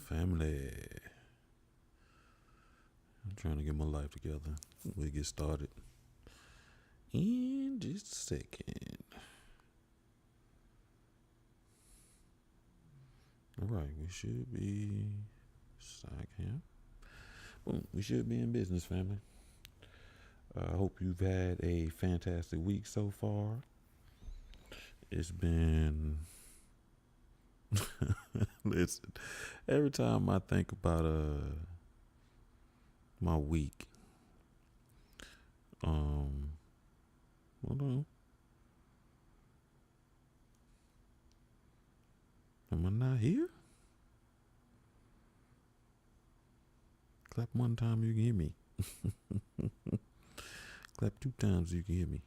family. I'm trying to get my life together. We'll get started in just a second. All right, we should be second. Boom, we should be in business, family. I hope you've had a fantastic week so far. It's been listen. Every time I think about my week, hold on. Am I not here? Clap one time, you can hear me. Clap two times, you can hear me.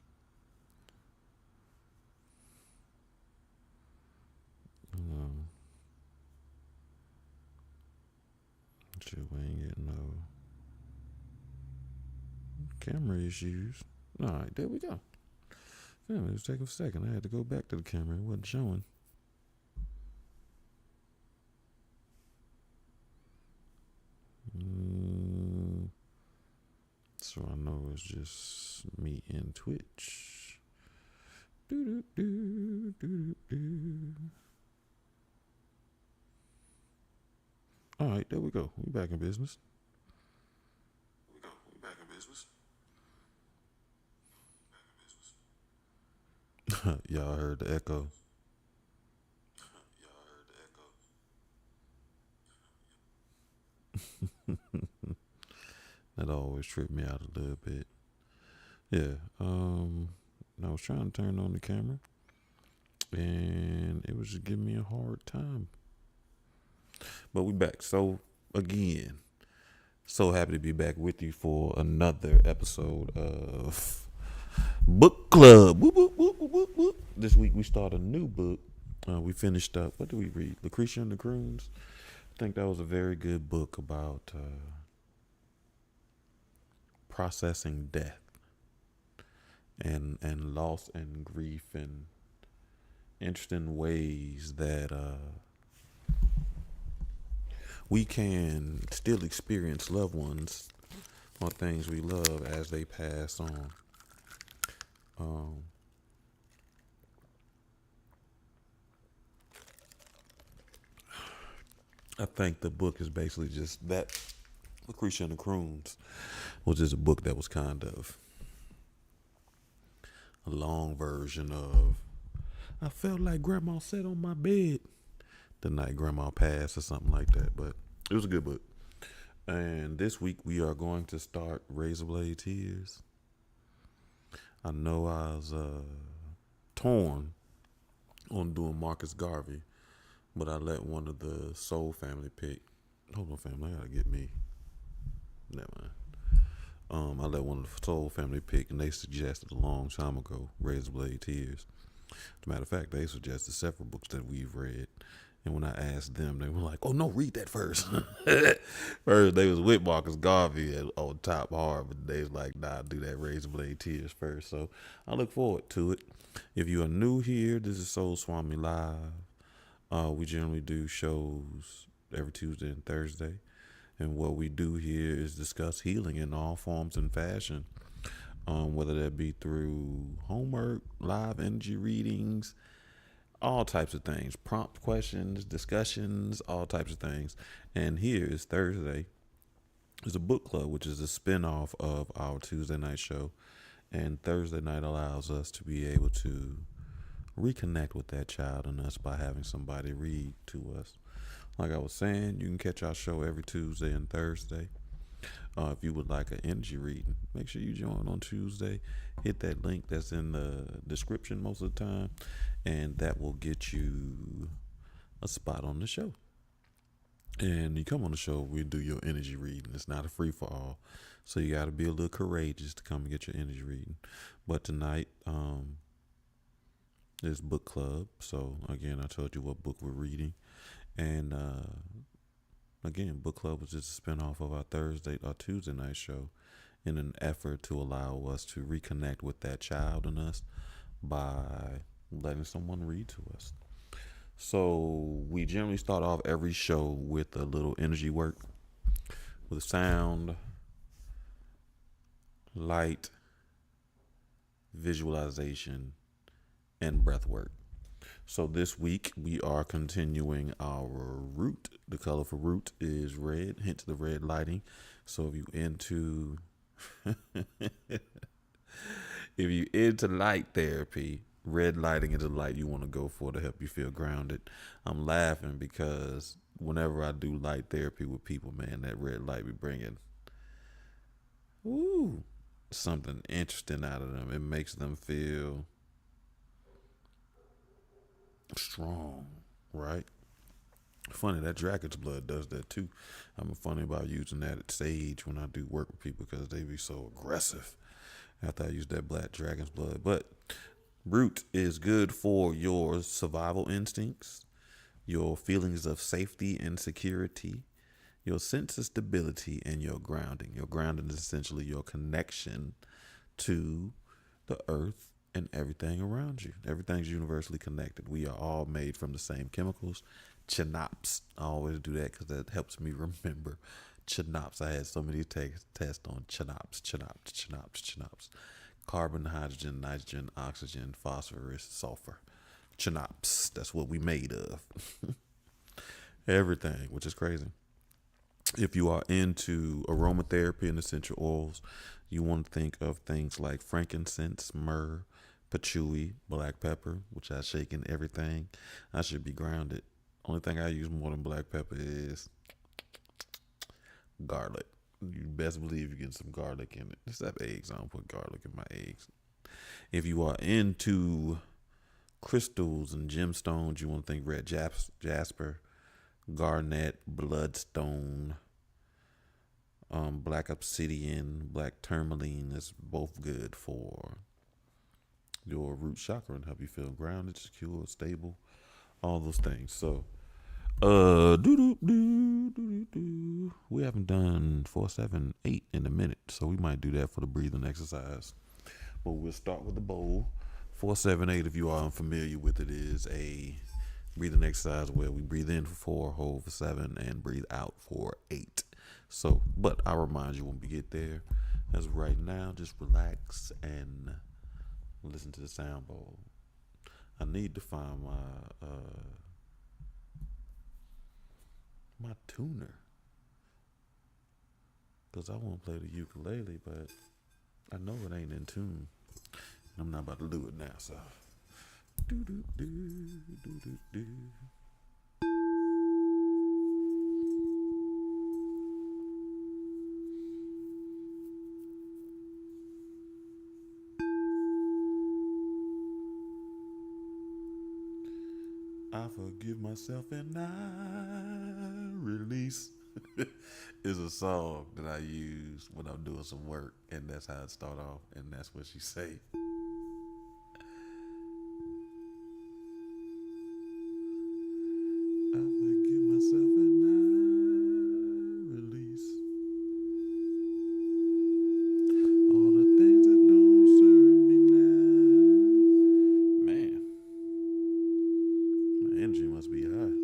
Shit, we ain't getting no camera issues. Alright, there we go. Family, it was taking a second. I had to go back to the camera. It wasn't showing. So I know it's just me and Twitch. Alright, there we go. We back in business. Y'all heard the echo. That always tripped me out a little bit. Yeah. I was trying to turn on the camera, and it was just giving me a hard time. But we back. So again, so happy to be back with you for another episode of Book Club. Whoop, whoop, whoop, whoop, whoop. This week we start a new book. We finished up. What did we read? Lucretia and the Kroons. I think that was a very good book about processing death and loss and grief and interesting ways that we can still experience loved ones or things we love as they pass on. I think the book is basically just that. Lucretia and the Kroons was just a book that was kind of a long version of I felt like Grandma sat on my bed the night Grandma passed or something like that. But it was a good book. And this week we are going to start Razorblade Tears. I know I was torn on doing Marcus Garvey, but I let one of the Soul family pick. Hold on, family, I gotta get me. Never mind. I let one of the Soul family pick, and they suggested a long time ago Razorblade Tears. As a matter of fact, they suggested several books that we've read. And when I asked them, they were like, "Oh no, read that first." First, they was with Marcus Garvey on top hard, but they was like, "Nah, do that Razorblade Tears first." So I look forward to it. If you are new here, this is Soul Swami Live. We generally do shows every Tuesday and Thursday. And what we do here is discuss healing in all forms and fashion, whether that be through homework, live energy readings, all types of things, prompt questions, discussions, all types of things. And here is Thursday. It's a book club, which is a spinoff of our Tuesday night show. And Thursday night allows us to be able to reconnect with that child in us by having somebody read to us. Like I was saying, you can catch our show every Tuesday and Thursday. If you would like an energy reading, make sure you join on Tuesday. Hit that link that's in the description most of the time, and that will get you a spot on the show. And you come on the show, we do your energy reading. It's not a free for all, so you got to be a little courageous to come and get your energy reading. But tonight, is book club. So again, I told you what book we're reading, and again, book club was just a spinoff of our Tuesday night show, in an effort to allow us to reconnect with that child in us by letting someone read to us. So we generally start off every show with a little energy work with sound, light, visualization, and breath work. So this week we are continuing our root. The color for root is red, hence the red lighting. So if you into light therapy, red lighting is the light you want to go for to help you feel grounded. I'm laughing because whenever I do light therapy with people, man, that red light be bringing ooh something interesting out of them. It makes them feel strong, right? Funny that dragon's blood does that too. I'm funny about using that at sage when I do work with people because they be so aggressive after I use that black dragon's blood. But root is good for your survival instincts, your feelings of safety and security, your sense of stability, and your grounding. Your grounding is essentially your connection to the earth and everything around you. Everything's universally connected. We are all made from the same chemicals. Chinops. I always do that because that helps me remember chinops. I had so many tests on chinops. Carbon, hydrogen, nitrogen, oxygen, phosphorus, sulfur. Chinops. That's what we made of. Everything, which is crazy. If you are into aromatherapy and essential oils, you want to think of things like frankincense, myrrh, patchouli, black pepper, which I shake in everything. I should be grounded. Only thing I use more than black pepper is garlic. You best believe you get some garlic in it. Just have eggs. I don't put garlic in my eggs. If you are into crystals and gemstones, you want to think red jasper, garnet, bloodstone, black obsidian, black tourmaline is both good for your root chakra and help you feel grounded, secure, stable, all those things. So, we haven't done 478 in a minute, so we might do that for the breathing exercise. But we'll start with the bowl. 478, if you are unfamiliar with it, is a breathing exercise where we breathe in for 4, hold for 7, and breathe out for 8. So, but I'll remind you when we get there. As of right now, just relax and listen to the sound bowl. I need to find my tuner because I want to play the ukulele, but I know it ain't in tune. I'm not about to do it now, so. Do do do do do do. I forgive myself and I release is a song that I use when I'm doing some work, and that's how it start off, and that's what she say. I forgive myself and I release all the things that don't serve me now. Man, my energy must be high.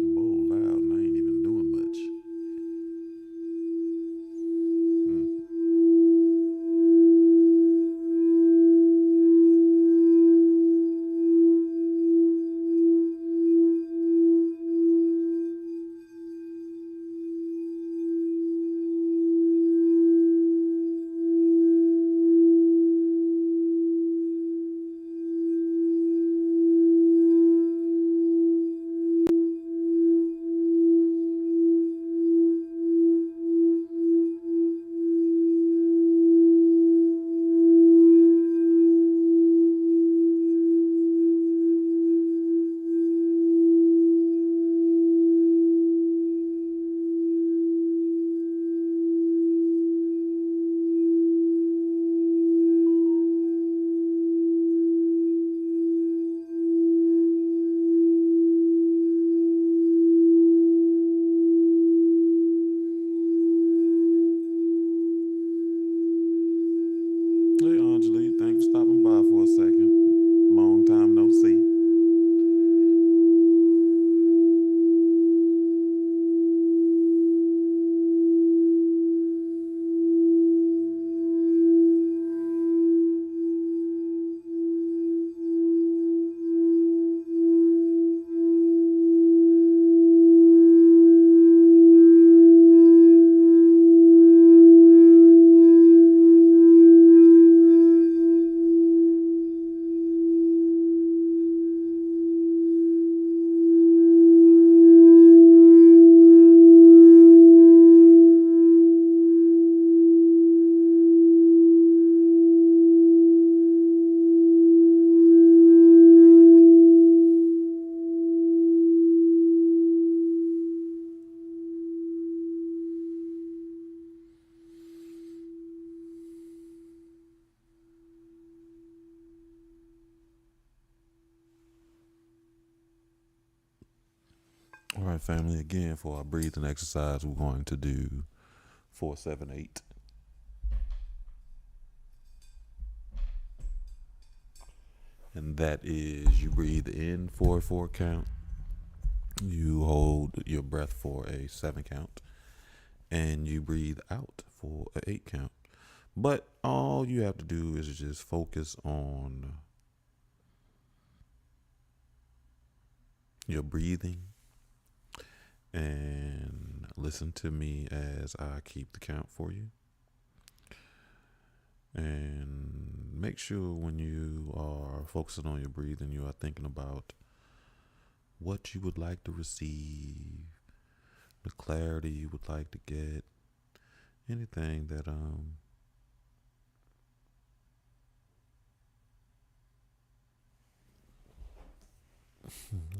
I'm bold loud and I ain't even doing much. right, family. Again, for our breathing exercise, we're going to do 4-7-8. And that is you breathe in for a 4 count, you hold your breath for a 7 count, and you breathe out for a 8 count. But all you have to do is just focus on your breathing and listen to me as I keep the count for you. And make sure when you are focusing on your breathing, you are thinking about what you would like to receive, the clarity you would like to get, anything that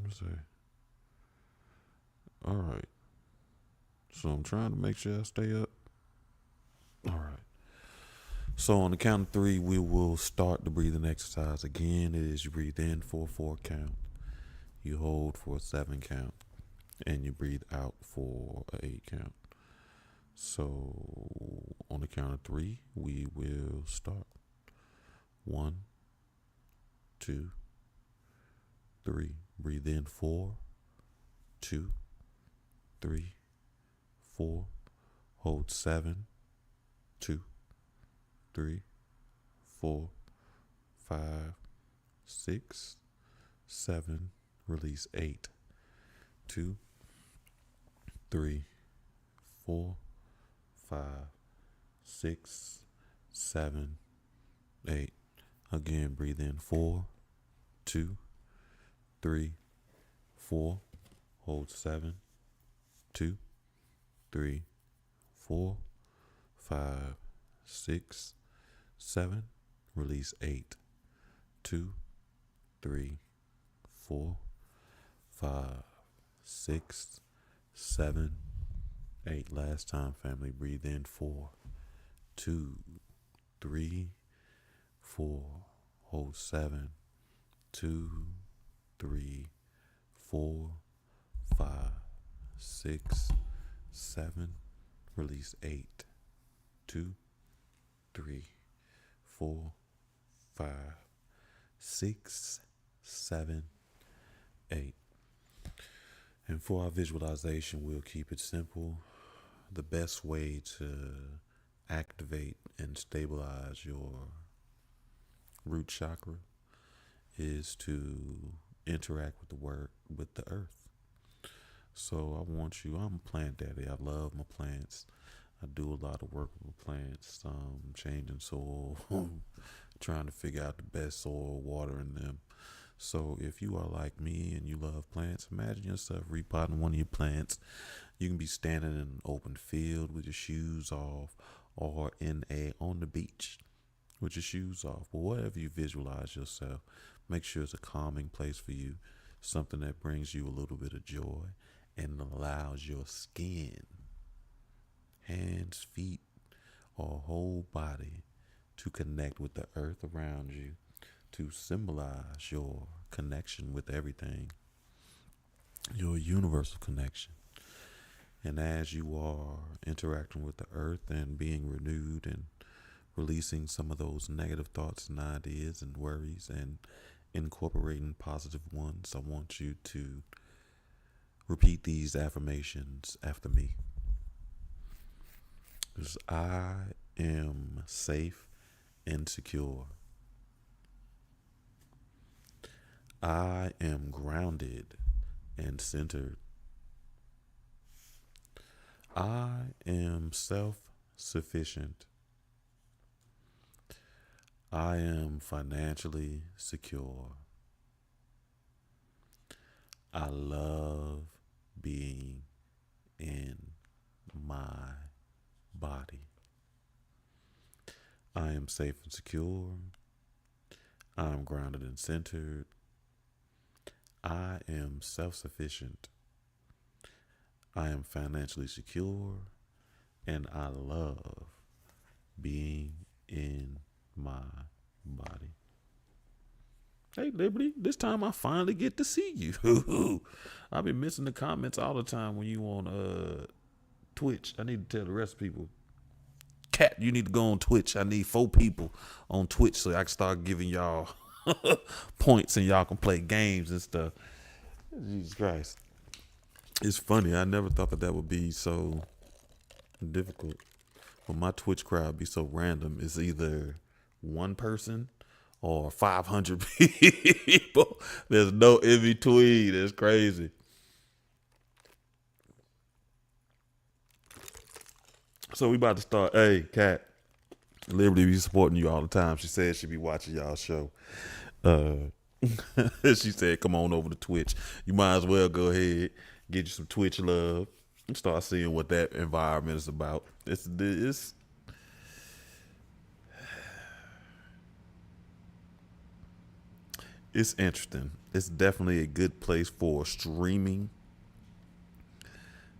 let's see. All right. So I'm trying to make sure I stay up. All right. So on the count of 3, we will start the breathing exercise again. It is you breathe in for a 4 count, you hold for a 7 count, and you breathe out for a 8 count. So on the count of 3, we will start. 1, 2, 3. Breathe in 4, 2, 3, 4. Hold 7, 2, 3, 4, 5, 6, 7. Release 8, 2, 3, 4, 5, 6, 7, 8. Again, breathe in 4, 2, 3, 4. Hold 7, 2, 3, 4, 5, 6, 7. Release 8, 2, 3, 4, 5, 6, 7, 8. Last time, family. Breathe in 4, 2, 3, 4. Hold 7, 2, 3, 4, 5, 6, 7. Release 8, 2, 3, 4, 5, 6, 7, 8. And for our visualization, we'll keep it simple. The best way to activate and stabilize your root chakra is to interact with the earth. So I'm a plant daddy. I love my plants. I do a lot of work with my plants, changing soil, trying to figure out the best soil, watering them. So if you are like me and you love plants, imagine yourself repotting one of your plants. You can be standing in an open field with your shoes off, or on the beach with your shoes off. But whatever you visualize yourself, make sure it's a calming place for you, something that brings you a little bit of joy and allows your skin, hands, feet, or whole body to connect with the earth around you, to symbolize your connection with everything, your universal connection. And as you are interacting with the earth and being renewed and releasing some of those negative thoughts and ideas and worries and incorporating positive ones, I want you to repeat these affirmations after me. Because I am safe and secure. I am grounded and centered. I am self-sufficient. I am financially secure. I love being in my body. I am safe and secure. I am grounded and centered. I am self-sufficient. I am financially secure, and I love being in my body. Hey, Liberty, this time I finally get to see you. I've been missing the comments all the time when you on Twitch. I need to tell the rest of people. Cat, you need to go on Twitch. I need 4 people on Twitch so I can start giving y'all points and y'all can play games and stuff. Jesus Christ. It's funny. I never thought that would be so difficult. But my Twitch crowd be so random. It's either one person or 500 people. There's no in between. It's crazy. So we about to start. Hey, Kat, Liberty be supporting you all the time. She said she be watching y'all show. She said, come on over to Twitch. You might as well go ahead, get you some Twitch love, and start seeing what that environment is about. It's interesting. It's definitely a good place for streaming.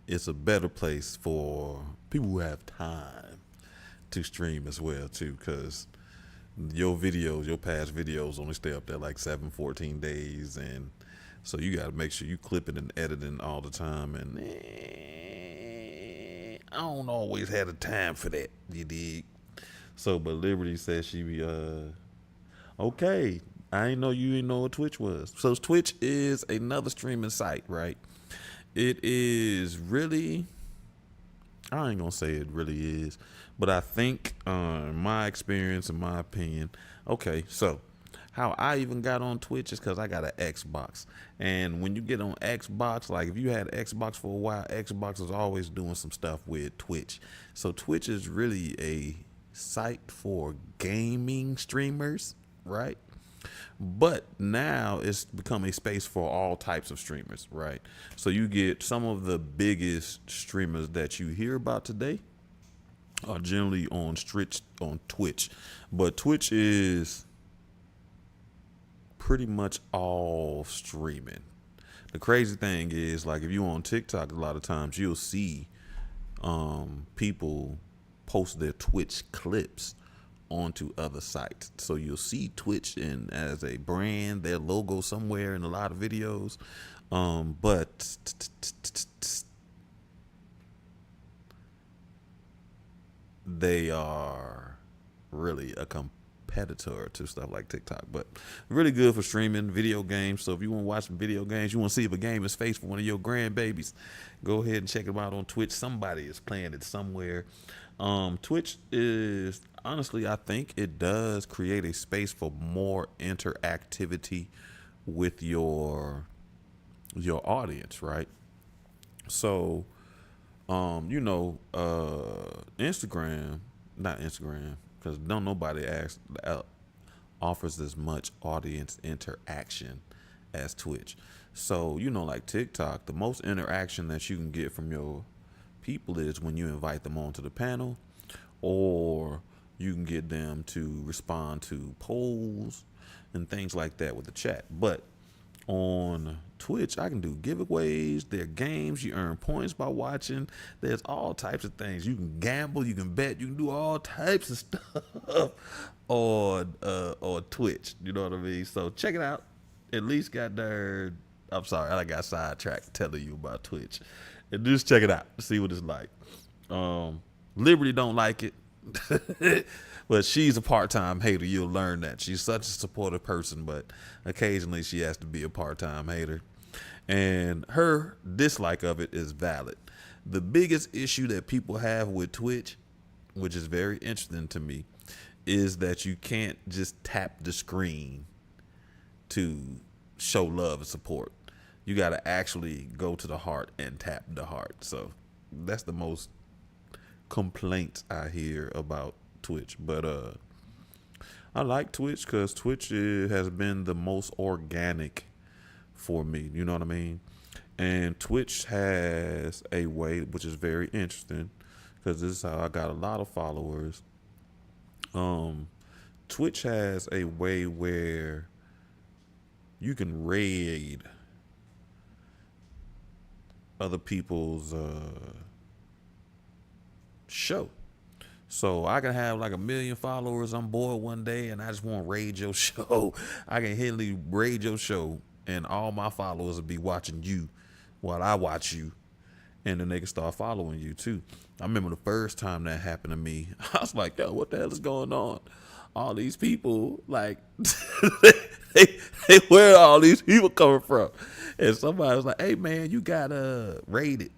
It's a better place for people who have time to stream as well too, because your past videos only stay up there like 7-14 days, and so you got to make sure you clipping and editing all the time, and I don't always have the time for that, you dig? So, but Liberty says she be okay. I ain't know you didn't know what Twitch was. So Twitch is another streaming site, right? It is really, I ain't gonna say it really is, but I think my experience and my opinion. Okay, so how I even got on Twitch is because I got an Xbox, and when you get on Xbox, like if you had Xbox for a while, Xbox is always doing some stuff with Twitch. So Twitch is really a site for gaming streamers, right? But now it's become a space for all types of streamers, right? So you get some of the biggest streamers that you hear about today are generally on Twitch. But Twitch is pretty much all streaming. The crazy thing is, like, if you on TikTok, a lot of times you'll see people post their Twitch clips onto other sites. So you'll see Twitch in as a brand, their logo somewhere in a lot of videos. But they are really a competitor to stuff like TikTok, but really good for streaming video games. So if you want to watch some video games, you want to see if a game is faced for one of your grandbabies, go ahead and check them out on Twitch. Somebody is playing it somewhere. Twitch is, honestly, I think it does create a space for more interactivity with your audience, right? So, Instagram, not Instagram, because don't nobody offers as much audience interaction as Twitch. So, like TikTok, the most interaction that you can get from your people is when you invite them onto the panel, or you can get them to respond to polls and things like that with the chat. But on Twitch, I can do giveaways. There are games. You earn points by watching. There's all types of things. You can gamble. You can bet. You can do all types of stuff on Twitch. You know what I mean? So check it out. At least got there. I'm sorry, I got sidetracked telling you about Twitch. And just check it out. See what it's like. Liberty don't like it. But she's a part-time hater. You'll learn that. She's such a supportive person, but occasionally she has to be a part-time hater. And her dislike of it is valid. The biggest issue that people have with Twitch, which is very interesting to me, is that you can't just tap the screen to show love and support. You got to actually go to the heart and tap the heart. So that's the most complaints I hear about Twitch. But I like Twitch because Twitch has been the most organic for me. You know what I mean? And Twitch has a way, which is very interesting, because this is how I got a lot of followers. Twitch has a way where you can raid other people's show. So I can have like 1 million followers. I'm bored one day and I just want to raid your show. I can hardly raid your show and all my followers will be watching you while I watch you. And then they can start following you too. I remember the first time that happened to me. I was like, yo, what the hell is going on? All these people, like, where are all these people coming from? And somebody was like, hey man, you got raided.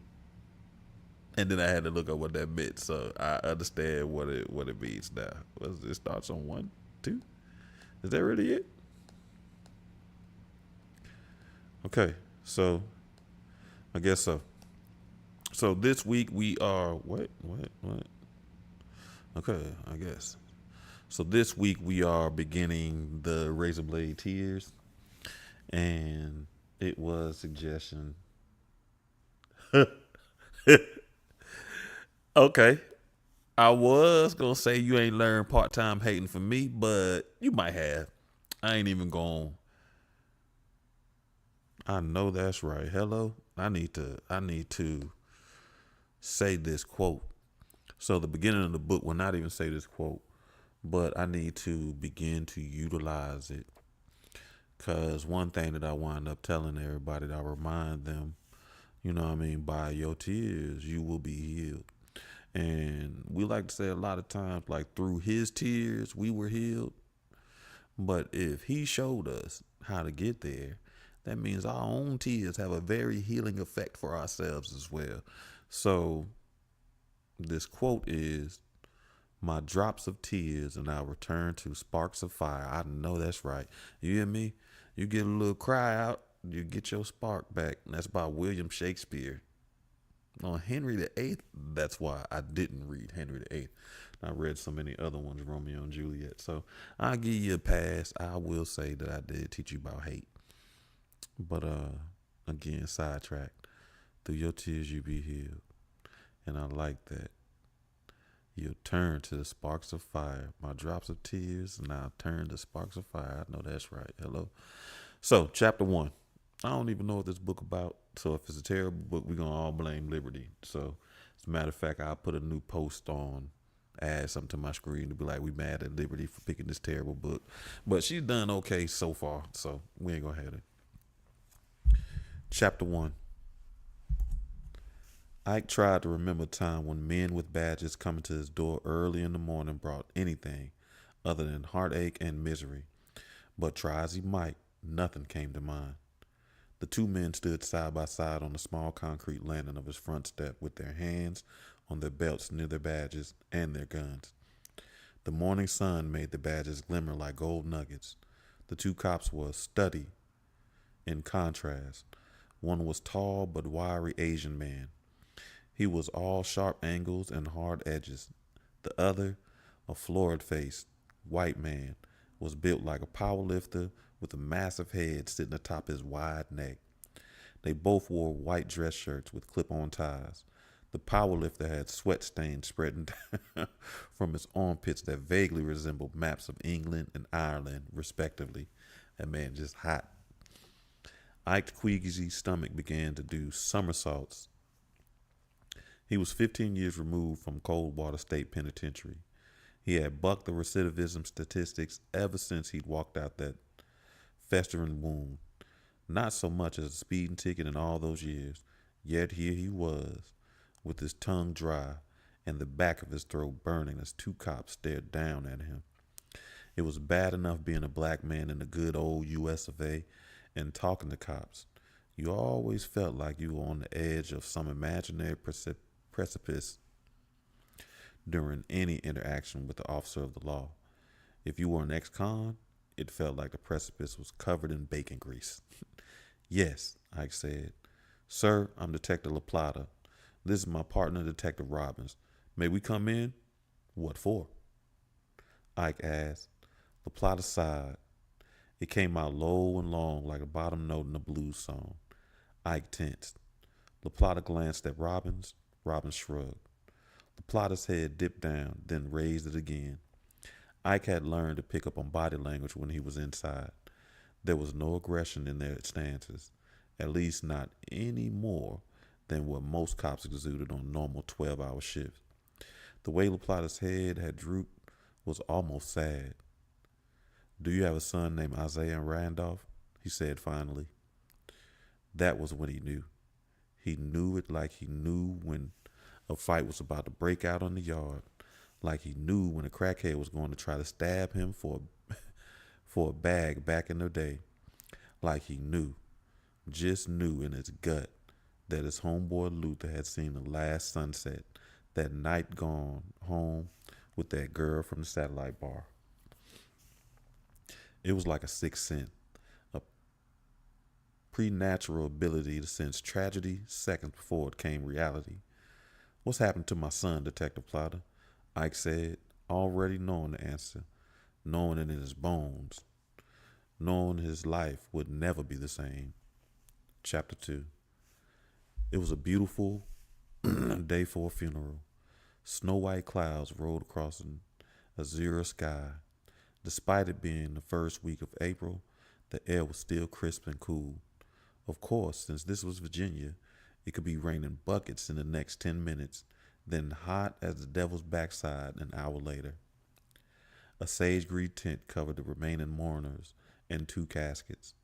And then I had to look up what that meant, so I understand what it means now. It starts on 1, 2. Is that really it? Okay, so I guess so. So this week we are what? Okay, I guess. So this week we are beginning the Razorblade Tears, and it was suggestion. Okay, I was gonna say you ain't learned part time hating from me, but you might have. I ain't even going. I know that's right. Hello. I need to say this quote. So the beginning of the book will not even say this quote, but I need to begin to utilize it. Cause one thing that I wind up telling everybody, that I remind them, you know what I mean, by your tears you will be healed. And we like to say a lot of times, like through his tears we were healed. But if he showed us how to get there, that means our own tears have a very healing effect for ourselves as well. So this quote is, my drops of tears and I'll return to sparks of fire. I know that's right. You hear me? You get a little cry out, you get your spark back. And that's by William Shakespeare. On Henry the Eighth, that's why I didn't read Henry the Eighth. I read so many other ones, Romeo and Juliet. So I'll give you a pass. I will say that I did teach you about hate. But again, sidetracked. Through your tears you be healed. And I like that. You'll turn to the sparks of fire. My drops of tears, and I'll turn to sparks of fire. I know that's right. Hello. So, chapter 1. I don't even know what this book about. So if it's a terrible book, we're gonna all blame Liberty. So as a matter of fact, I'll put a new post on, add something to my screen to be like, we mad at Liberty for picking this terrible book. But she's done okay so far, so we ain't gonna have it. Chapter 1. Ike tried to remember a time when men with badges coming to his door early in the morning brought anything other than heartache and misery. But try as he might, nothing came to mind. The two men stood side by side on the small concrete landing of his front step with their hands on their belts near their badges and their guns. The morning sun made the badges glimmer like gold nuggets. The two cops were a study in contrast. One was tall but wiry Asian man. He was all sharp angles and hard edges. The other, a florid-faced white man, was built like a powerlifter with a massive head sitting atop his wide neck. They both wore white dress shirts with clip-on ties. The powerlifter had sweat stains spreading from his armpits that vaguely resembled maps of England and Ireland, respectively. That man just hot. Ike's queasy stomach began to do somersaults. He was 15 years removed from Coldwater State Penitentiary. He had bucked the recidivism statistics ever since he'd walked out that festering wound. Not so much as a speeding ticket in all those years, yet here he was, with his tongue dry and the back of his throat burning as two cops stared down at him. It was bad enough being a black man in the good old US of A and talking to cops. You always felt like you were on the edge of some imaginary precipice during any interaction with the officer of the law. If you were an ex-con, it felt like the precipice was covered in bacon grease. Yes, Ike said. Sir, I'm Detective LaPlata. This is my partner, Detective Robbins. May we come in? What for? Ike asked. LaPlata sighed. It came out low and long like a bottom note in a blues song. Ike tensed. LaPlata glanced at Robbins. Robbins shrugged. LaPlata's head dipped down, then raised it again. Ike had learned to pick up on body language when he was inside. There was no aggression in their stances, at least not any more than what most cops exuded on normal 12-hour shifts. The way LaPlata's head had drooped was almost sad. Do you have a son named Isaiah Randolph? He said finally. That was when he knew. He knew it like he knew when a fight was about to break out on the yard, like he knew when a crackhead was going to try to stab him for a bag back in the day, like he knew, just knew in his gut that his homeboy Luther had seen the last sunset that night gone home with that girl from the satellite bar. It was like a sixth sense, a preternatural ability to sense tragedy seconds before it came reality. What's happened to my son, Detective Plotter? Ike said, already knowing the answer, knowing it in his bones, knowing his life would never be the same. Chapter 2. It was a beautiful day for a funeral. Snow white clouds rolled across an azure sky. Despite it being the first week of April, the air was still crisp and cool. Of course, since this was Virginia, it could be raining buckets in the next 10 minutes, then hot as the devil's backside an hour later. A sage green tent covered the remaining mourners and 2 caskets.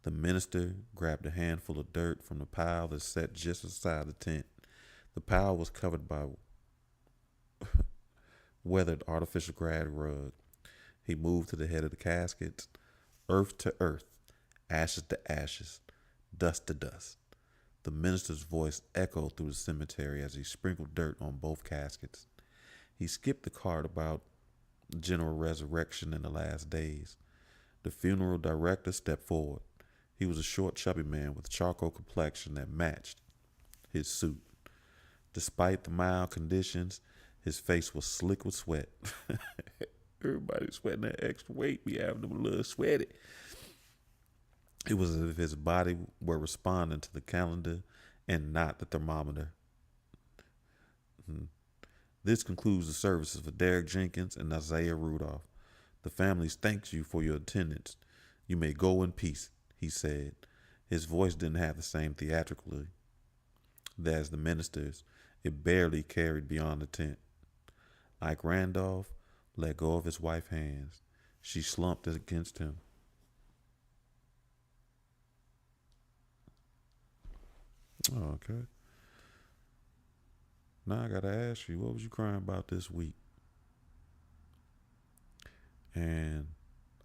The minister grabbed a handful of dirt from the pile that sat just beside the tent. The pile was covered by weathered artificial grass rug. He moved to the head of the caskets, earth to earth, ashes to ashes, dust to dust. The minister's voice echoed through the cemetery as he sprinkled dirt on both caskets. He skipped the part about general resurrection in the last days. The funeral director stepped forward. He was a short, chubby man with charcoal complexion that matched his suit. Despite the mild conditions, his face was slick with sweat. Everybody sweating that extra weight, be having them a little sweaty. It was as if his body were responding to the calendar and not the thermometer. This concludes the services for Derek Jenkins and Isaiah Rudolph. The families thank you for your attendance. You may go in peace, he said. His voice didn't have the same theatricality as the minister's. It barely carried beyond the tent. Ike Randolph let go of his wife's hands. She slumped against him. Oh, okay. Now I gotta ask you, what was you crying about this week? And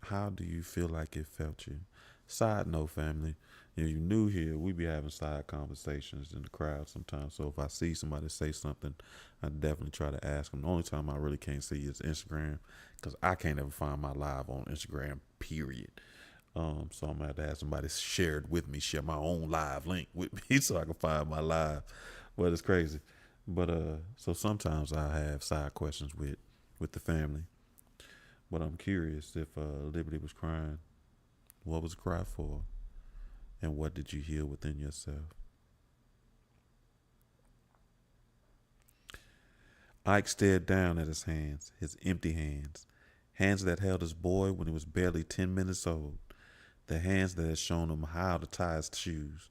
how do you feel like it felt you? Side note, family, if you're new here, we be having side conversations in the crowd sometimes. So if I see somebody say something, I definitely try to ask them. The only time I really can't see is Instagram, because I can't ever find my live on Instagram, period. So I'm gonna have to have somebody share it with me, share my own live link with me so I can find my live. But it's crazy. But so sometimes I have side questions with the family. But I'm curious if Liberty was crying, what was it cry for? And what did you heal within yourself? Ike stared down at his hands, his empty hands that held his boy when he was barely 10 minutes old, the hands that had shown him how to tie his shoes,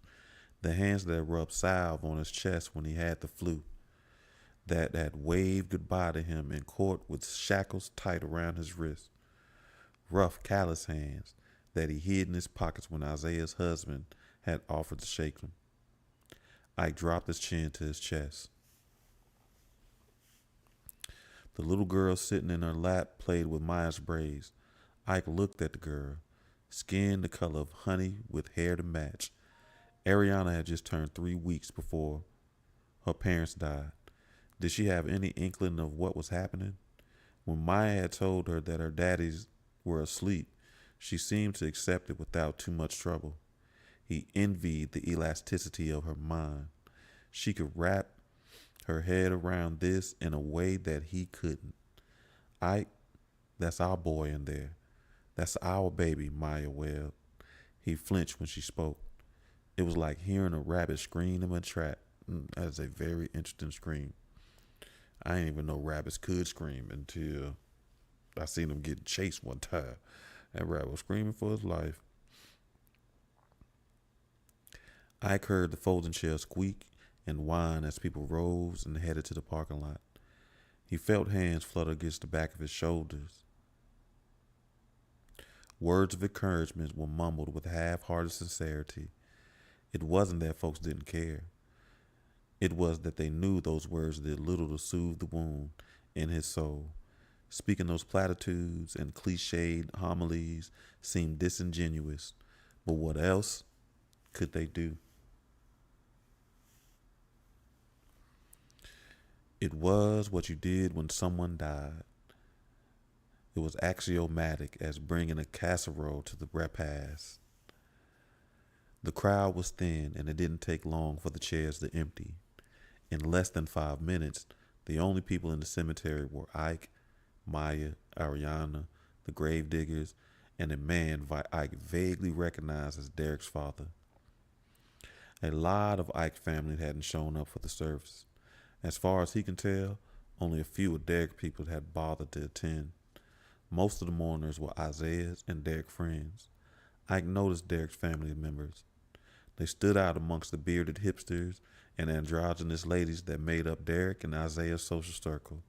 the hands that rubbed salve on his chest when he had the flu, that had waved goodbye to him in court with shackles tight around his wrists, rough, callous hands that he hid in his pockets when Isaiah's husband had offered to shake him. Ike dropped his chin to his chest. The little girl sitting in her lap played with Maya's braids. Ike looked at the girl, skin the color of honey with hair to match. Ariana had just turned 3 weeks before her parents died. Did she have any inkling of what was happening? When Maya had told her that her daddies were asleep, she seemed to accept it without too much trouble. He envied the elasticity of her mind. She could wrap her head around this in a way that he couldn't. Ike, that's our boy in there. That's our baby, Maya wailed. He flinched when she spoke. It was like hearing a rabbit scream in a trap. That is a very interesting scream. I didn't even know rabbits could scream until I seen them get chased one time. That rabbit was screaming for his life. Ike heard the folding chair squeak and whine as people rose and headed to the parking lot. He felt hands flutter against the back of his shoulders. Words of encouragement were mumbled with half-hearted sincerity. It wasn't that folks didn't care. It was that they knew those words did little to soothe the wound in his soul. Speaking those platitudes and cliched homilies seemed disingenuous, but what else could they do? It was what you did when someone died. It was axiomatic as bringing a casserole to the repast. The crowd was thin, and it didn't take long for the chairs to empty. In less than 5 minutes, the only people in the cemetery were Ike, Maya, Ariana, the gravediggers, and a man Ike vaguely recognized as Derek's father. A lot of Ike's family hadn't shown up for the service. As far as he can tell, only a few of Derek's people had bothered to attend. Most of the mourners were Isaiah's and Derek's friends. Ike noticed Derek's family members. They stood out amongst the bearded hipsters and androgynous ladies that made up Derek and Isaiah's social circle.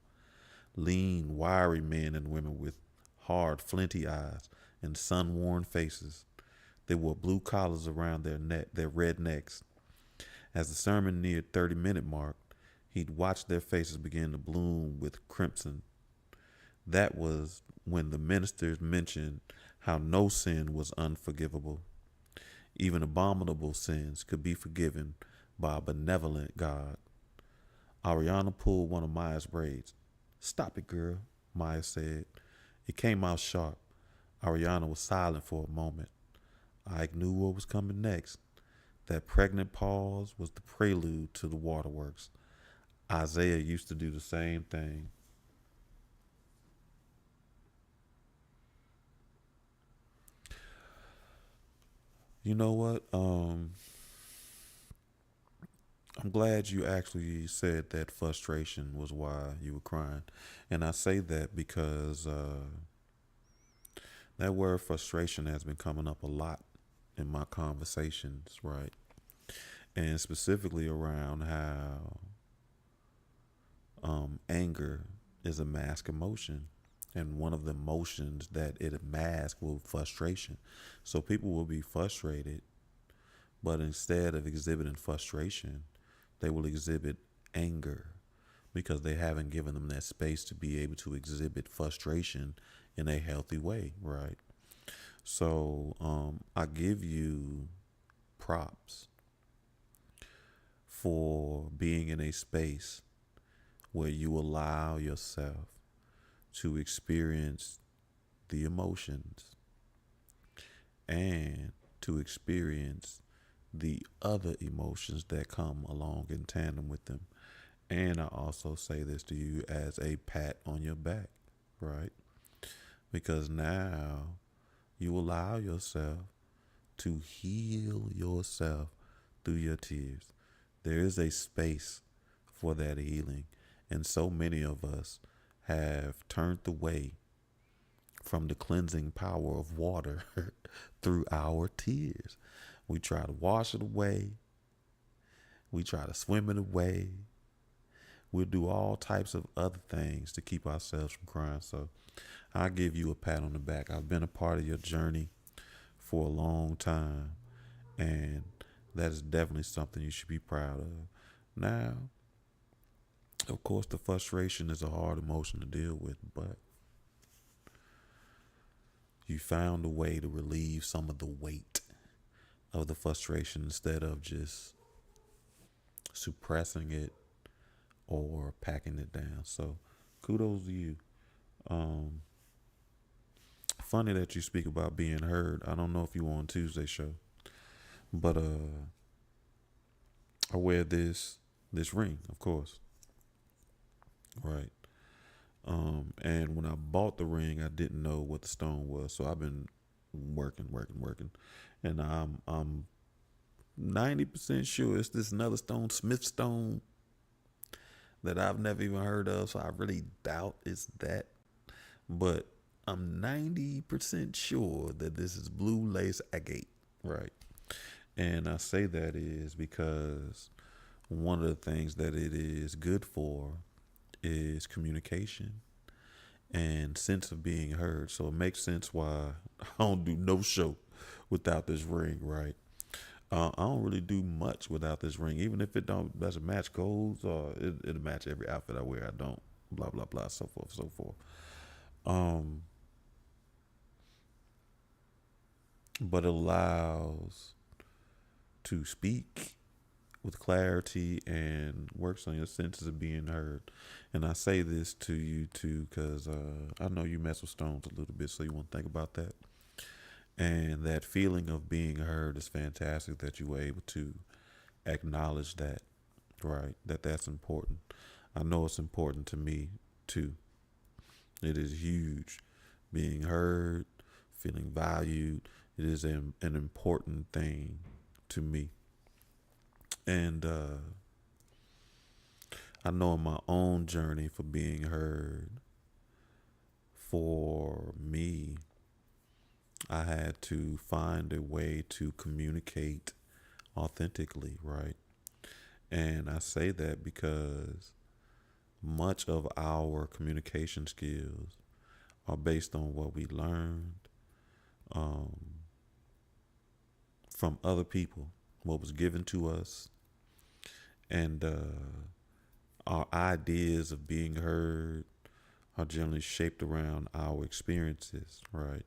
Lean, wiry men and women with hard, flinty eyes and sun-worn faces. They wore blue collars around their red necks. As the sermon neared 30-minute mark, he'd watched their faces begin to bloom with crimson. That was when the ministers mentioned how no sin was unforgivable. Even abominable sins could be forgiven by a benevolent God. Ariana pulled one of Maya's braids. "Stop it, girl," Maya said. It came out sharp. Ariana was silent for a moment. Ike knew what was coming next. That pregnant pause was the prelude to the waterworks. Isaiah used to do the same thing. You know what? I'm glad you actually said that frustration was why you were crying. And I say that because that word frustration has been coming up a lot in my conversations, right? And specifically around how anger is a mask emotion. And one of the emotions that it masks will be frustration. So people will be frustrated, but instead of exhibiting frustration, they will exhibit anger because they haven't given them that space to be able to exhibit frustration in a healthy way, right? So I give you props for being in a space where you allow yourself to experience the emotions and to experience the other emotions that come along in tandem with them. And I also say this to you as a pat on your back, right? Because now you allow yourself to heal yourself through your tears. There is a space for that healing. And so many of us have turned away from the cleansing power of water through our tears. We try to wash it away. We try to swim it away. We'll do all types of other things to keep ourselves from crying. So I'll give you a pat on the back. I've been a part of your journey for a long time, and that is definitely something you should be proud of. Now, of course, the frustration is a hard emotion to deal with, but you found a way to relieve some of the weight of the frustration instead of just suppressing it or packing it down. So kudos to you. Funny that you speak about being heard. I don't know if you were on Tuesday show, but I wear this ring, of course, right? And when I bought the ring, I didn't know what the stone was, so I've been working, and I'm 90% sure it's this another stone, Smith stone, that I've never even heard of. So I really doubt it's that, but I'm 90% sure that this is blue lace agate, right? And I say that is because one of the things that it is good for is communication and sense of being heard. So it makes sense why I don't do no show without this ring, right? I don't really do much without this ring, even if it don't doesn't match goals or it'll match every outfit I wear. I don't blah blah blah so forth so forth. Um, but it allows to speak with clarity and works on your senses of being heard. And I say this to you too because I know you mess with stones a little bit, so you want to think about that. And that feeling of being heard is fantastic that you were able to acknowledge that, right? That's important. I know it's important to me too. It is huge. Being heard, feeling valued, it is an important thing to me. And I know in my own journey for being heard, for me, I had to find a way to communicate authentically, right? And I say that because much of our communication skills are based on what we learned um, from other people, what was given to us, and our ideas of being heard are generally shaped around our experiences, right?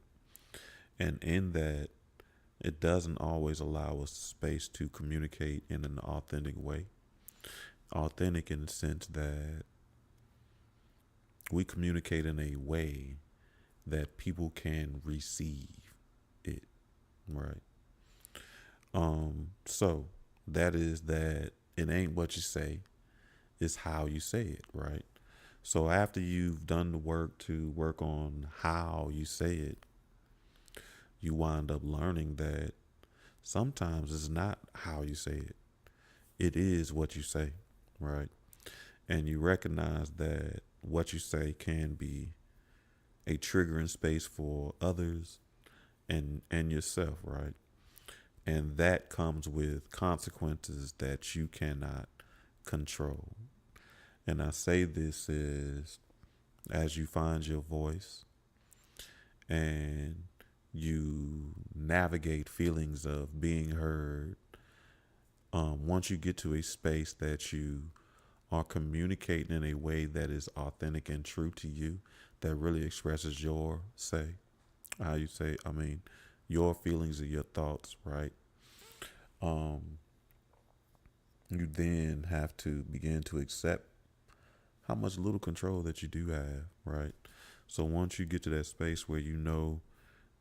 And in that, it doesn't always allow us space to communicate in an authentic way. Authentic in the sense that we communicate in a way that people can receive it, right? So that is that it ain't what you say, it's how you say it, right? So after you've done the work to work on how you say it, you wind up learning that sometimes it's not how you say it. It is what you say, right? And you recognize that what you say can be a triggering space for others and yourself, right? And that comes with consequences that you cannot control. And I say this is as you find your voice and you navigate feelings of being heard, once you get to a space that you are communicating in a way that is authentic and true to you, that really expresses your say, how you say, I mean, your feelings and your thoughts, right? Um, you then have to begin to accept how much little control that you do have, right? So once you get to that space where you know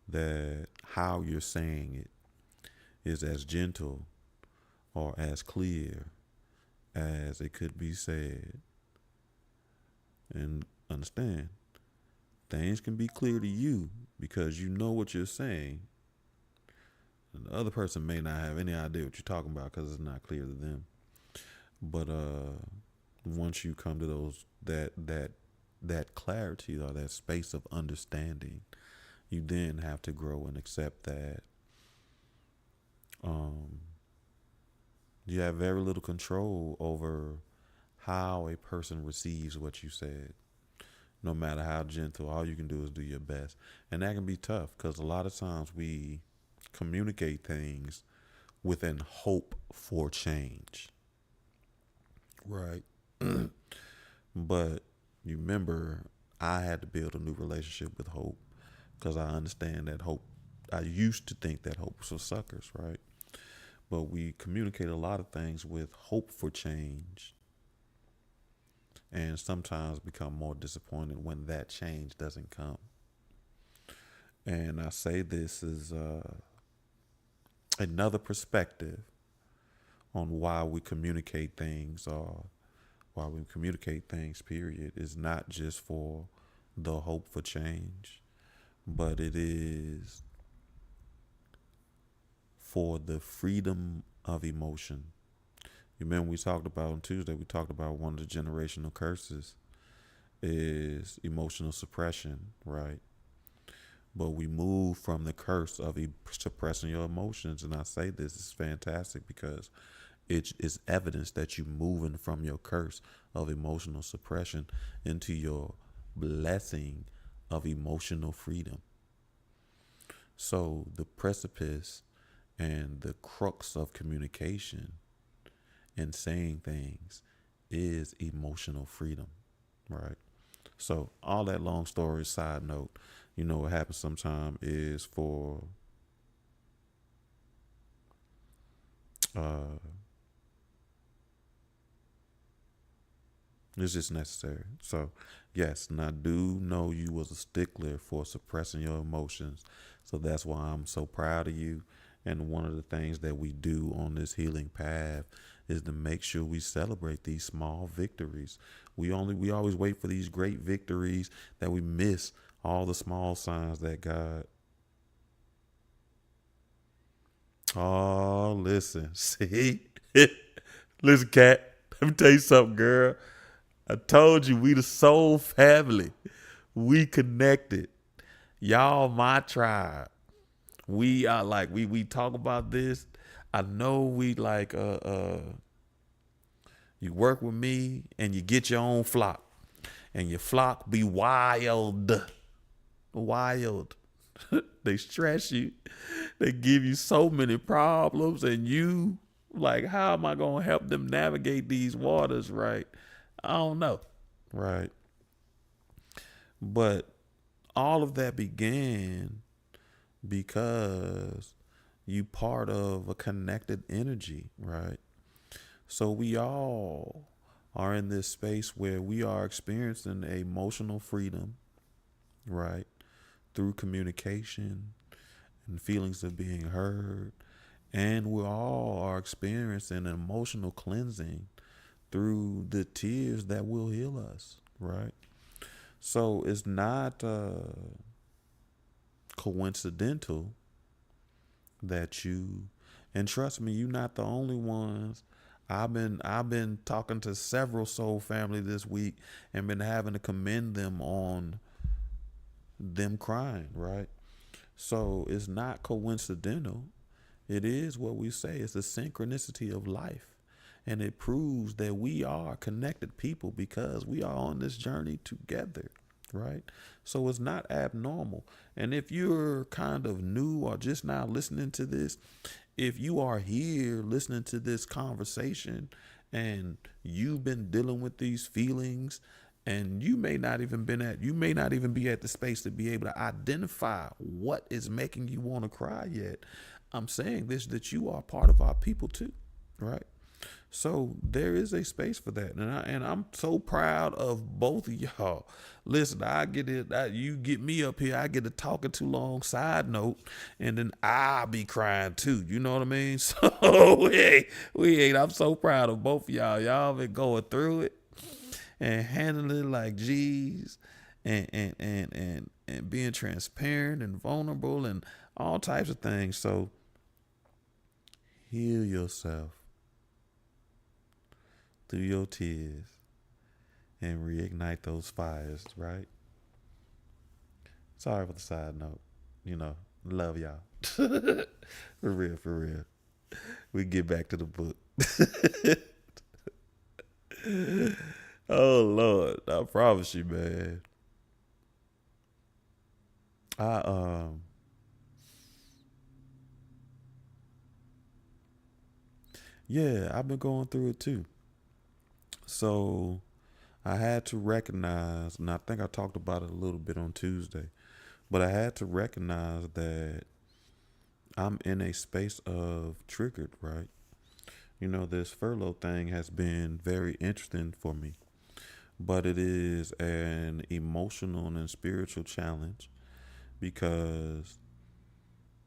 that how you're saying it is as gentle or as clear as it could be said, and understand things can be clear to you because you know what you're saying, and the other person may not have any idea what you're talking about because it's not clear to them. But once you come to those that clarity or that space of understanding, you then have to grow and accept that um, you have very little control over how a person receives what you said. No matter how gentle, all you can do is do your best. And that can be tough because a lot of times we communicate things with hope for change, right? But you remember, I had to build a new relationship with hope because I understand that hope. I used to think that hope was for suckers, right? But we communicate a lot of things with hope for change, and sometimes become more disappointed when that change doesn't come. And I say this is another perspective on why we communicate things, or why we communicate things, period, is not just for the hope for change, but it is for the freedom of emotion. You remember we talked about on Tuesday, we talked about one of the generational curses is emotional suppression, right? But we move from the curse of suppressing your emotions. And I say this is fantastic because it's evidence that you're moving from your curse of emotional suppression into your blessing of emotional freedom. So the precipice and the crux of communication and saying things is emotional freedom, right? So all that long story side note, what happens sometime is for uh it's just necessary. So yes, and I do know you was a stickler for suppressing your emotions. So that's why I'm so proud of you. And one of the things that we do on this healing path is to make sure we celebrate these small victories. We always wait for these great victories that we miss all the small signs that God. Oh, listen, see, listen, Cat. Let me tell you something, girl. I told you we the soul family. We connected. Y'all my tribe. We are like we talk about this. I know we like you work with me and you get your own flock. And your flock be wild. Wild. They stress you. They give you so many problems and you like how am I gonna help them navigate these waters, right? I don't know. Right. But all of that began because you part of a connected energy, right? So we all are in this space where we are experiencing emotional freedom, right? Through communication and feelings of being heard. And we all are experiencing emotional cleansing through the tears that will heal us, right? So it's not coincidental that and trust me, you're not the only ones. I've been talking to several soul family this week and been having to commend them on them crying, right? So it's not coincidental. It is what we say. It's the synchronicity of life. And it proves that we are connected people because we are on this journey together, right? So it's not abnormal. And if you're kind of new or just now listening to this, if you are here listening to this conversation and you've been dealing with these feelings and you may not even be at the space to be able to identify what is making you want to cry yet, I'm saying this, that you are part of our people too, right? So there is a space for that, and I'm so proud of both of y'all. Listen, I get it. You get me up here, I get to talking too long. Side note, and then I be crying too. You know what I mean? So we ain't. I'm so proud of both of y'all. Y'all been going through it and handling it like G's, and being transparent and vulnerable and all types of things. So heal yourself through your tears and reignite those fires, right? Sorry for the side note. Love y'all. For real, for real. We get back to the book. Oh Lord, I promise you, man. I Yeah, I've been going through it too. So I had to recognize, and I think I talked about it a little bit on Tuesday, but I had to recognize that I'm in a space of triggered, right? This furlough thing has been very interesting for me, but it is an emotional and spiritual challenge because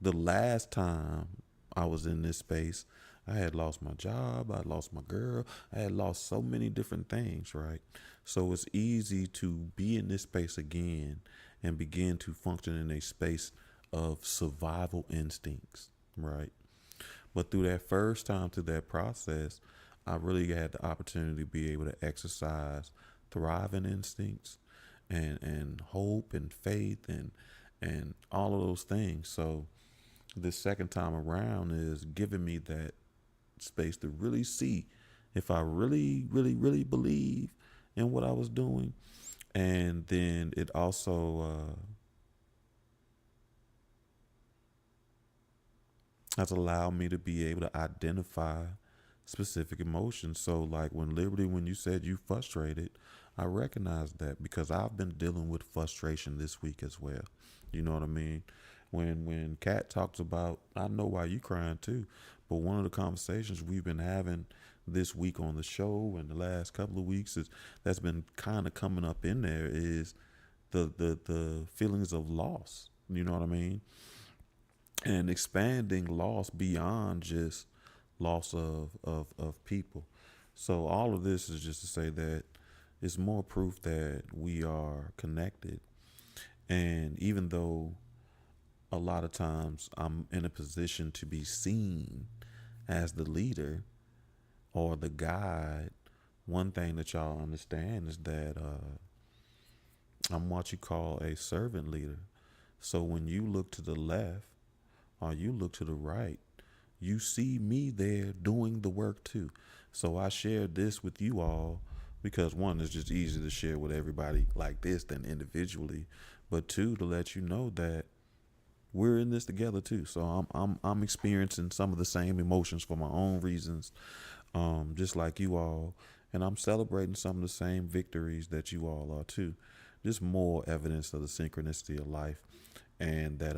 the last time I was in this space, I had lost my job, I lost my girl, I had lost so many different things, right? So it's easy to be in this space again and begin to function in a space of survival instincts, right? But through that first time, through that process, I really had the opportunity to be able to exercise thriving instincts and hope and faith and all of those things. So this second time around is giving me that space to really see if I really, really, really believe in what I was doing. And then it also has allowed me to be able to identify specific emotions. So like when Liberty, when you said you frustrated, I recognize that because I've been dealing with frustration this week as well. You know what I mean? When Kat talks about, I know why you crying too, but one of the conversations we've been having this week on the show and the last couple of weeks is that's been kind of coming up in there is the feelings of loss. You know what I mean? And expanding loss beyond just loss of people. So all of this is just to say that it's more proof that we are connected. And even though a lot of times I'm in a position to be seen as the leader or the guide, one thing that y'all understand is that I'm what you call a servant leader. So when you look to the left or you look to the right, you see me there doing the work too. So I shared this with you all because one, it's just easier to share with everybody like this than individually, but two, to let you know that we're in this together too. So I'm experiencing some of the same emotions for my own reasons, just like you all, and I'm celebrating some of the same victories that you all are too. Just more evidence of the synchronicity of life, and that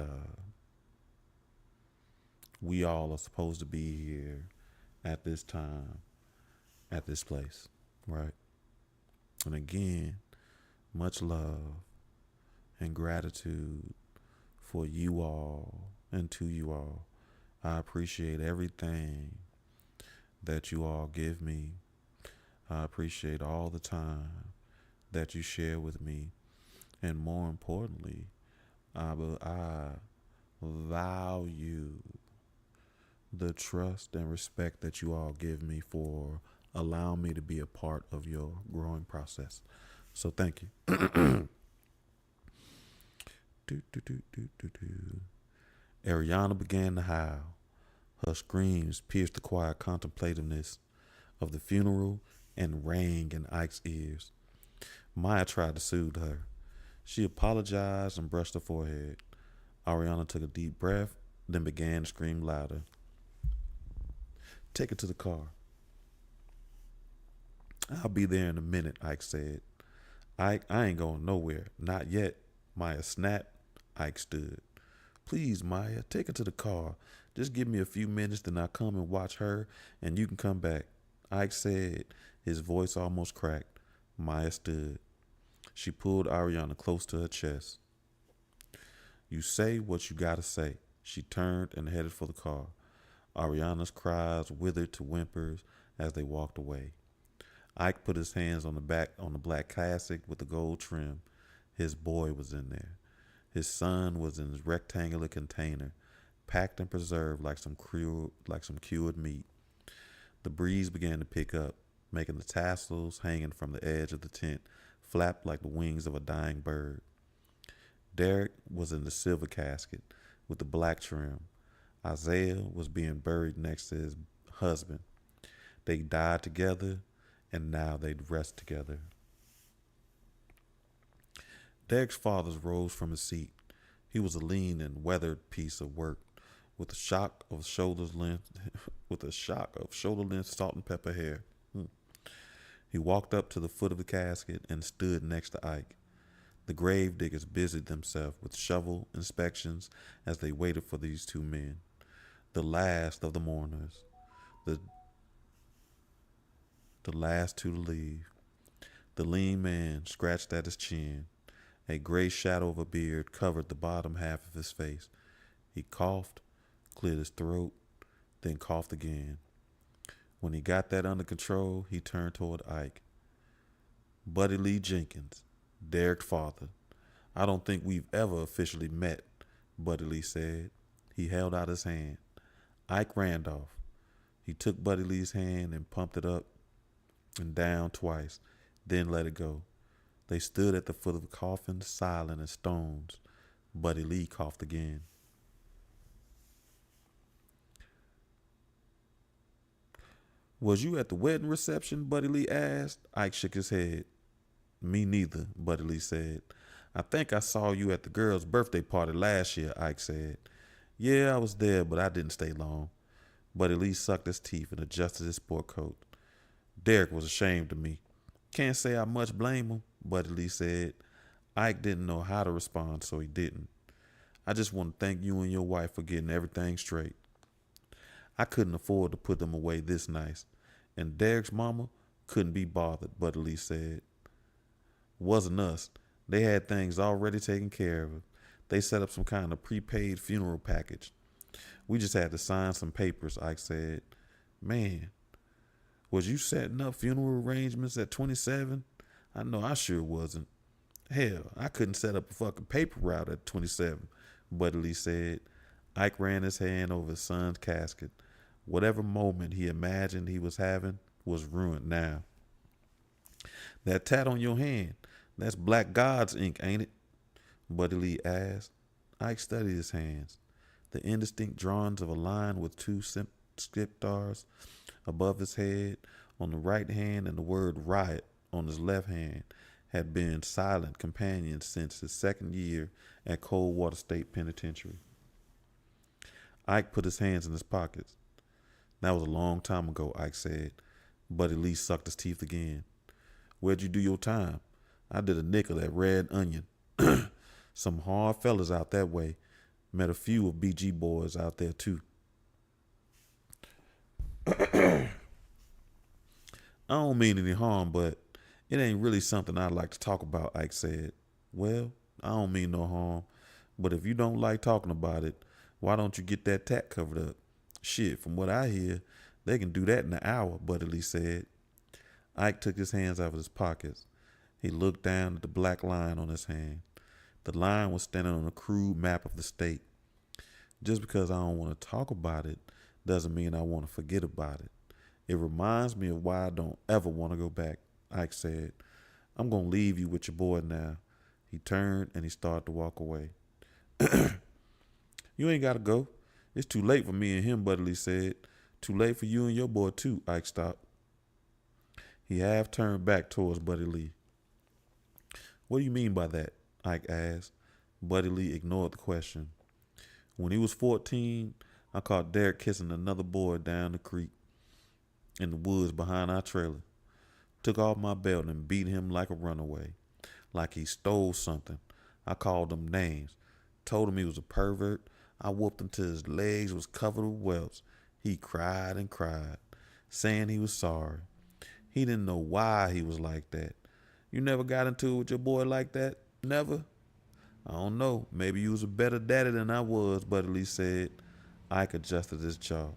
we all are supposed to be here at this time, at this place, right? And again, much love and gratitude for you all and to you all. I appreciate everything that you all give me. I appreciate all the time that you share with me. And more importantly, I value the trust and respect that you all give me for allowing me to be a part of your growing process. So thank you. Ariana began to howl. Her screams pierced the quiet contemplativeness of the funeral and rang in Ike's ears. Maya tried to soothe her. She apologized and brushed her forehead. Ariana took a deep breath, then began to scream louder. Take her to the car. I'll be there in a minute, Ike said. Ike, I ain't going nowhere. Not yet. Maya snapped. Ike stood. Please, Maya, take her to the car. Just give me a few minutes, then I'll come and watch her, and you can come back. Ike said, his voice almost cracked. Maya stood. She pulled Ariana close to her chest. You say what you gotta say. She turned and headed for the car. Ariana's cries withered to whimpers as they walked away. Ike put his hands on the black classic with the gold trim. His boy was in there. His son was in his rectangular container, packed and preserved like some cured meat. The breeze began to pick up, making the tassels hanging from the edge of the tent flap like the wings of a dying bird. Derek was in the silver casket with the black trim. Isaiah was being buried next to his husband. They died together, and now they'd rest together. Derek's father rose from his seat. He was a lean and weathered piece of work, with a shock of shoulder length salt and pepper hair. He walked up to the foot of the casket and stood next to Ike. The grave diggers busied themselves with shovel inspections as they waited for these two men, the last of the mourners, the last two to leave. The lean man scratched at his chin. A gray shadow of a beard covered the bottom half of his face. He coughed, cleared his throat, then coughed again. When he got that under control, he turned toward Ike. Buddy Lee Jenkins, Derek's father. I don't think we've ever officially met, Buddy Lee said. He held out his hand. Ike Randolph. He took Buddy Lee's hand and pumped it up and down twice, then let it go. They stood at the foot of the coffin, silent as stones. Buddy Lee coughed again. Was you at the wedding reception? Buddy Lee asked. Ike shook his head. Me neither, Buddy Lee said. I think I saw you at the girl's birthday party last year, Ike said. Yeah, I was there, but I didn't stay long. Buddy Lee sucked his teeth and adjusted his sport coat. Derek was ashamed of me. Can't say I much blame him, Buddy Lee said. Ike didn't know how to respond, so he didn't. I just want to thank you and your wife for getting everything straight. I couldn't afford to put them away this nice, and Derek's mama couldn't be bothered, Buddy Lee said. Wasn't us. They had things already taken care of. They set up some kind of prepaid funeral package. We just had to sign some papers, Ike said. Man, was you setting up funeral arrangements at 27? I know I sure wasn't. Hell, I couldn't set up a fucking paper route at 27, Buddy Lee said. Ike ran his hand over his son's casket. Whatever moment he imagined he was having was ruined now. That tat on your hand, that's Black God's ink, ain't it? Buddy Lee asked. Ike studied his hands. The indistinct drawings of a line with two stars above his head on the right hand and the word riot on his left hand had been silent companions since his second year at Coldwater State Penitentiary. Ike put his hands in his pockets. That was a long time ago, Ike said. Buddy Lee sucked his teeth again. Where'd you do your time? I did a nickel at Red Onion. Some hard fellas out that way. Met a few of BG boys out there too. I don't mean any harm, but it ain't really something I'd like to talk about, Ike said. Well, I don't mean no harm, but if you don't like talking about it, why don't you get that tat covered up? Shit, from what I hear, they can do that in an hour, Buddy Lee said. Ike took his hands out of his pockets. He looked down at the black line on his hand. The line was standing on a crude map of the state. Just because I don't want to talk about it doesn't mean I want to forget about it. It reminds me of why I don't ever want to go back, Ike said. I'm going to leave you with your boy now. He turned and he started to walk away. You ain't got to go. It's too late for me and him, Buddy Lee said. Too late for you and your boy too, Ike stopped. He half turned back towards Buddy Lee. What do you mean by that? Ike asked. Buddy Lee ignored the question. When he was 14, I caught Derek kissing another boy down the creek in the woods behind our trailer. Took off my belt and beat him like a runaway, like he stole something. I called him names, told him he was a pervert. I whooped him till his legs was covered with welts. He cried and cried, saying he was sorry. He didn't know why he was like that. You never got into it with your boy like that? Never? I don't know. Maybe you was a better daddy than I was, Buddy Lee said. Ike adjusted his jaw.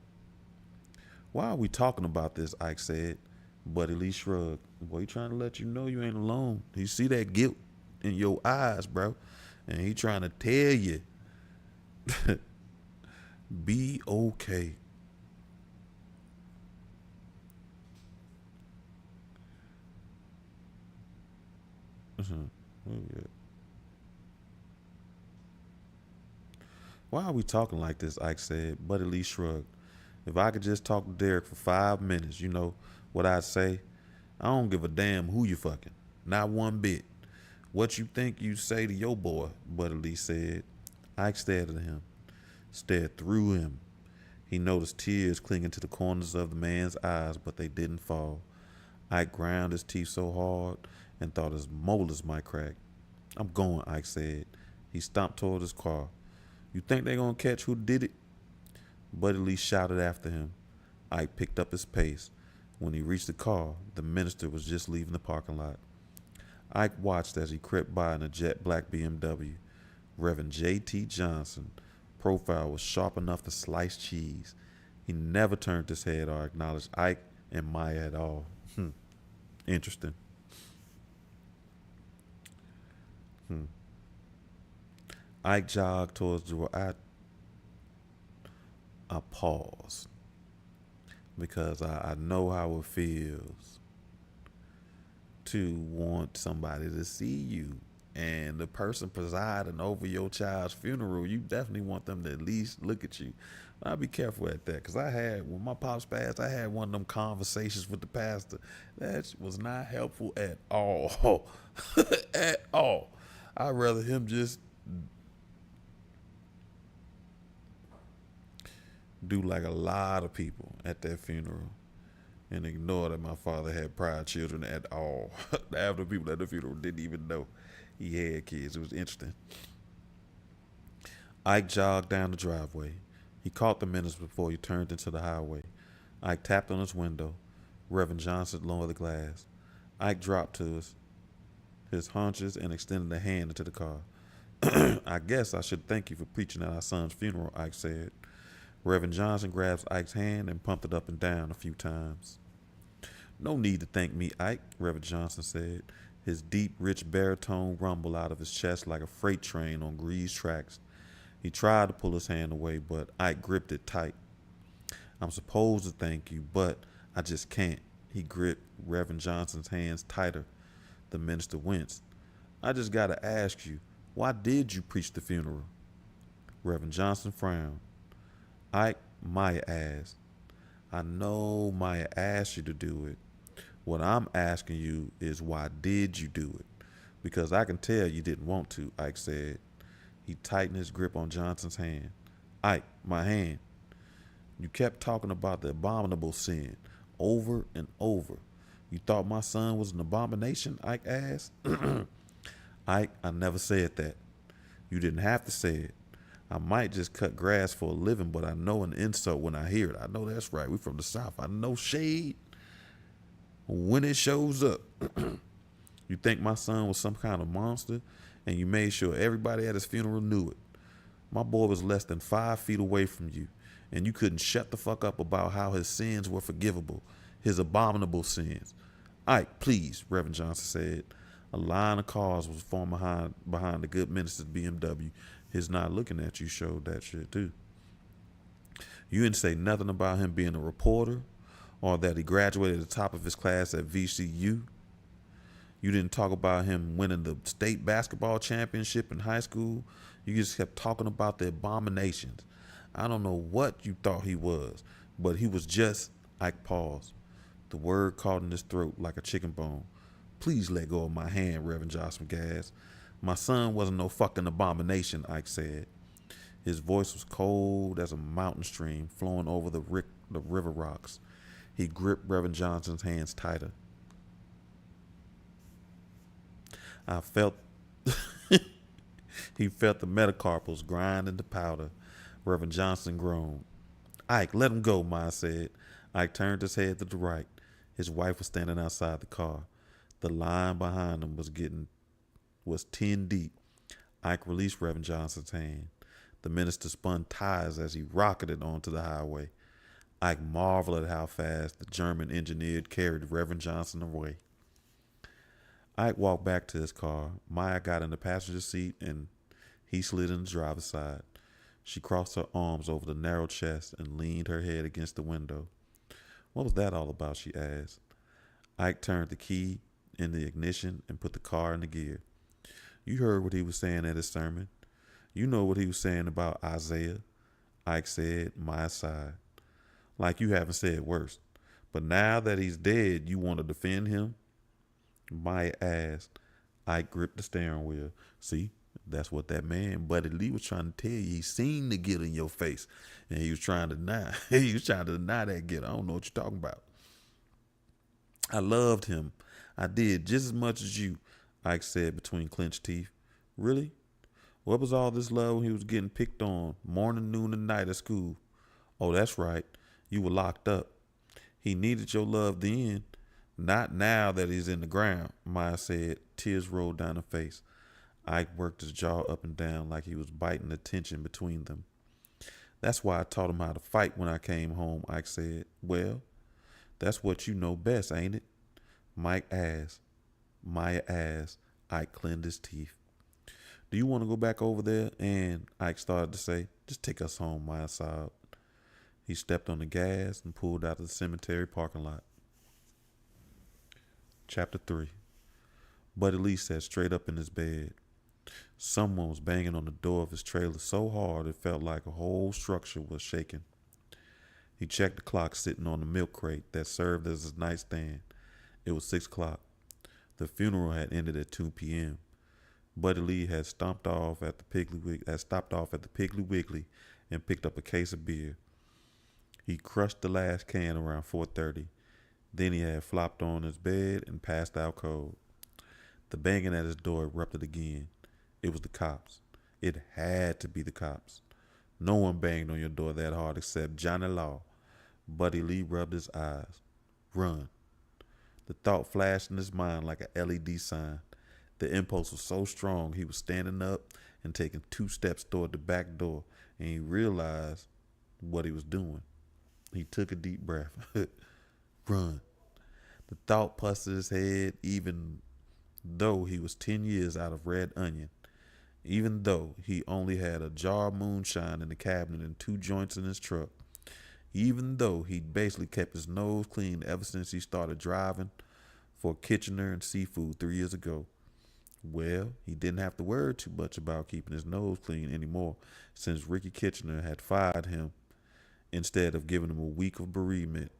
Why are we talking about this? Ike said. Buddy Lee shrugged. Boy, he trying to let you know you ain't alone. He see that guilt in your eyes, bro. And he trying to tell you, be okay. Why are we talking like this? Ike said. Buddy Lee shrugged. If I could just talk to Derek for 5 minutes, you know what I'd say? I don't give a damn who you fucking. Not one bit. What you think you say to your boy, Buddy Lee said. Ike stared at him. Stared through him. He noticed tears clinging to the corners of the man's eyes, but they didn't fall. Ike ground his teeth so hard and thought his molars might crack. I'm going, Ike said. He stomped toward his car. You think they're going to catch who did it? Buddy Lee shouted after him. Ike picked up his pace. When he reached the car, the minister was just leaving the parking lot. Ike watched as he crept by in a jet black BMW. Reverend J.T. Johnson. Profile was sharp enough to slice cheese. He never turned his head or acknowledged Ike and Maya at all. Interesting. Ike jogged towards the door. I paused because I know how it feels to want somebody to see you and and the person presiding over your child's funeral, you definitely want them to at least look at you. I'll be careful at that, because when my pops passed, I had one of them conversations with the pastor. That was not helpful at all. At all. I'd rather him just do like a lot of people at that funeral and ignore that my father had prior children at all. Half the people at the funeral didn't even know he had kids. It was interesting. Ike jogged down the driveway. He caught the minister before he turned into the highway. Ike tapped on his window. Reverend Johnson lowered the glass. Ike dropped to his haunches and extended a hand into the car. I guess I should thank you for preaching at our son's funeral, Ike said. Reverend Johnson grabbed Ike's hand and pumped it up and down a few times. No need to thank me, Ike, Reverend Johnson said. His deep, rich baritone rumbled out of his chest like a freight train on greased tracks. He tried to pull his hand away, but Ike gripped it tight. I'm supposed to thank you, but I just can't. He gripped Reverend Johnson's hands tighter. The minister winced. I just gotta ask you, why did you preach the funeral? Reverend Johnson frowned. Ike, Maya asked. I know Maya asked you to do it. What I'm asking you is, why did you do it? Because I can tell you didn't want to, Ike said. He tightened his grip on Johnson's hand. Ike, my hand. You kept talking about the abominable sin over and over. You thought my son was an abomination? Ike asked. Ike, I never said that. You didn't have to say it. I might just cut grass for a living, but I know an insult when I hear it. I know that's right. We from the South. I know shade when it shows up. You think my son was some kind of monster, and you made sure everybody at his funeral knew it. My boy was less than 5 feet away from you, and you couldn't shut the fuck up about how his sins were forgivable, his abominable sins. Ike, please, Reverend Johnson said. A line of cars was formed behind the good minister's BMW. His not looking at you showed that shit too. You didn't say nothing about him being a reporter or that he graduated at the top of his class at VCU. You didn't talk about him winning the state basketball championship in high school. You just kept talking about the abominations. I don't know what you thought he was, but he was just. Ike paused. The word caught in his throat like a chicken bone. Please let go of my hand, Reverend Johnson gasped. My son wasn't no fucking abomination, Ike said. His voice was cold as a mountain stream flowing over the river rocks. He gripped Reverend Johnson's hands tighter. I felt he felt the metacarpals grind into powder. Reverend Johnson groaned. Ike, let him go, Ma said. Ike turned his head to the right. His wife was standing outside the car. The line behind him was 10 deep. Ike released Reverend Johnson's hand. The minister spun tires as he rocketed onto the highway. Ike marveled at how fast the German engineer carried Reverend Johnson away. Ike walked back to his car. Maya got in the passenger seat and he slid in the driver's side. She crossed her arms over the narrow chest and leaned her head against the window. What was that all about? She asked. Ike turned the key in the ignition and put the car in the gear. You heard what he was saying at his sermon. You know what he was saying about Isaiah. Ike said, Maya sighed. Like you haven't said worse. But now that he's dead, you want to defend him? Maya asked. Ike gripped the steering wheel. See, that's what that man, Buddy Lee, was trying to tell you. He seen the guilt in your face, and he was trying to deny. He was trying to deny that guilt. I don't know what you're talking about. I loved him. I did just as much as you, Ike said between clenched teeth. Really? What was all this love when he was getting picked on morning, noon, and night at school? Oh, that's right. You were locked up. He needed your love then. Not now that he's in the ground, Maya said. Tears rolled down her face. Ike worked his jaw up and down like he was biting the tension between them. That's why I taught him how to fight when I came home, Ike said. Well, that's what you know best, ain't it? Maya asked. Ike clenched his teeth. Do you want to go back over there? And Ike started to say, just take us home, Maya sobbed. He stepped on the gas and pulled out of the cemetery parking lot. Chapter 3. Buddy Lee sat straight up in his bed. Someone was banging on the door of his trailer so hard it felt like a whole structure was shaking. He checked the clock sitting on the milk crate that served as his nightstand. It was 6 o'clock. The funeral had ended at 2 p.m. Buddy Lee had stopped off at the Piggly Wiggly and picked up a case of beer. He crushed the last can around 4:30. Then he had flopped on his bed and passed out cold. The banging at his door erupted again. It was the cops. It had to be the cops. No one banged on your door that hard except Johnny Law. Buddy Lee rubbed his eyes. Run. The thought flashed in his mind like an LED sign. The impulse was so strong he was standing up and taking 2 steps toward the back door, and he realized what he was doing. He took a deep breath. Run. The thought pussed his head even though he was 10 years out of Red Onion. Even though he only had a jar of moonshine in the cabinet and 2 joints in his truck. Even though he'd basically kept his nose clean ever since he started driving for Kitchener and Seafood 3 years ago. Well, he didn't have to worry too much about keeping his nose clean anymore since Ricky Kitchener had fired him instead of giving him a week of bereavement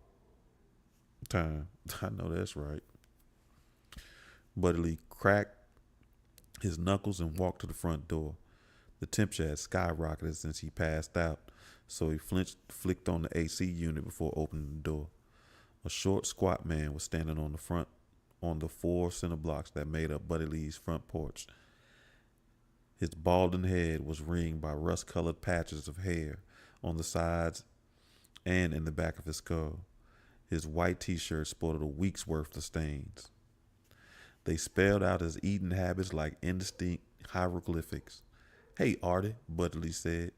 time. I know that's right. Buddy Lee cracked his knuckles and walked to the front door. The temperature had skyrocketed since he passed out, so he flicked on the AC unit before opening the door. A short, squat man was standing on the 4 center blocks that made up Buddy Lee's front porch. His balding head was ringed by rust-colored patches of hair on the sides and in the back of his skull. His white t-shirt sported a week's worth of stains. They spelled out his eating habits like indistinct hieroglyphics. Hey, Artie, Buddy Lee said.